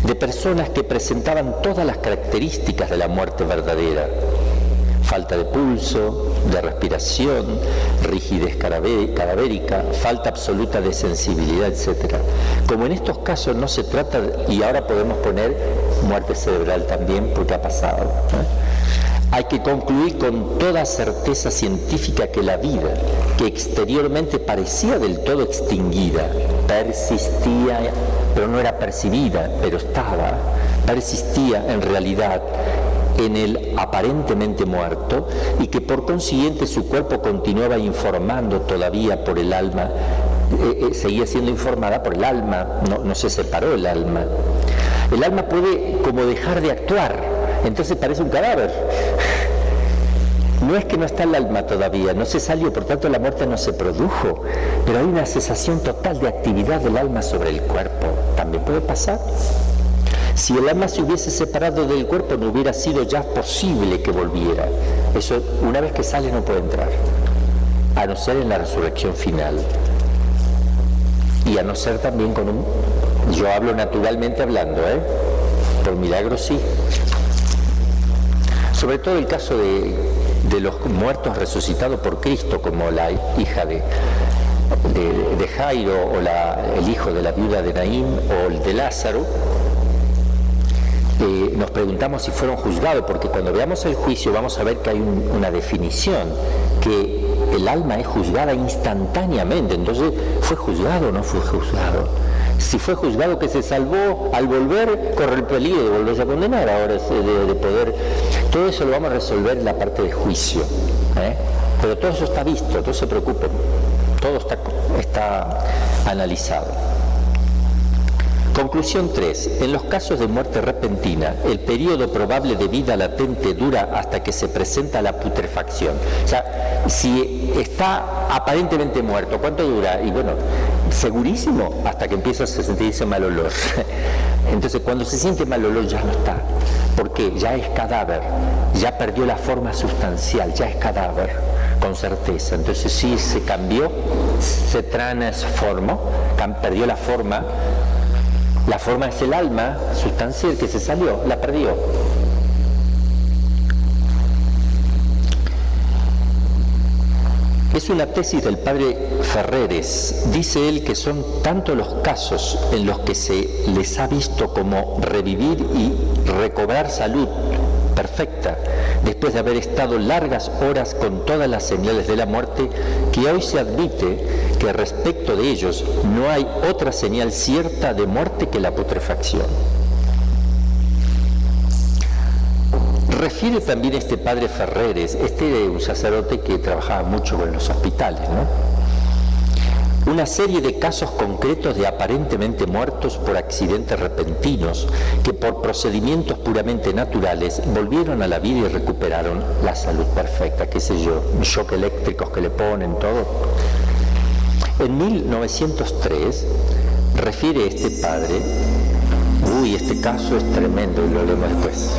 [SPEAKER 3] de personas que presentaban todas las características de la muerte verdadera: falta de pulso, de respiración, rigidez cadavérica, falta absoluta de sensibilidad, etc. Como en estos casos no se trata, y ahora podemos poner muerte cerebral también porque ha pasado, hay que concluir con toda certeza científica que la vida, que exteriormente parecía del todo extinguida, persistía, pero no era percibida, pero estaba, persistía en realidad en el aparentemente muerto, y que por consiguiente su cuerpo continuaba informando todavía por el alma, seguía siendo informada por el alma, no se separó el alma. El alma puede como dejar de actuar, entonces parece un cadáver.
[SPEAKER 1] No es que no está el alma todavía, no se salió, por tanto la muerte no se produjo, pero hay una cesación total de actividad del alma sobre el cuerpo. También puede pasar. Si el alma se hubiese separado del cuerpo, no hubiera sido ya posible que volviera. Eso, una vez que sale, no puede entrar, a no ser en la resurrección final. Y a no ser también con un... Yo hablo naturalmente hablando, por milagro sí. Sobre todo el caso de los muertos resucitados por Cristo, como la hija de Jairo, o el hijo de la viuda de Naín, o el de Lázaro. Nos preguntamos si fueron juzgados, porque cuando veamos el juicio vamos a ver que hay una definición, que el alma es juzgada instantáneamente. Entonces, ¿fue juzgado o no fue juzgado? Si fue juzgado, que se salvó, al volver corre el peligro de volverse a condenar, ahora de poder... Todo eso lo vamos a resolver en la parte de juicio, pero todo eso está visto, no se preocupen, todo está analizado. Conclusión 3. En los casos de muerte repentina, el periodo probable de vida latente dura hasta que se presenta la putrefacción. O sea, si está aparentemente muerto, ¿cuánto dura? Y bueno, segurísimo, hasta que empieza a sentirse mal olor. Entonces, cuando se siente mal olor ya no está, porque ya es cadáver, ya perdió la forma sustancial, ya es cadáver, con certeza. Entonces, sí se cambió, se transformó, perdió la forma. La forma es el alma sustancial que se salió, la perdió. Es una tesis del padre Ferreres. Dice él que son tantos los casos en los que se les ha visto como revivir y recobrar salud perfecta después de haber estado largas horas con todas las señales de la muerte, que hoy se admite que respecto de ellos no hay otra señal cierta de muerte que la putrefacción. Refiere también este padre Ferreres, un sacerdote que trabajaba mucho con los hospitales, una serie de casos concretos de aparentemente muertos por accidentes repentinos que por procedimientos puramente naturales volvieron a la vida y recuperaron la salud perfecta, qué sé yo, shock eléctricos que le ponen, todo. En 1903 refiere este padre, este caso es tremendo y lo leemos después.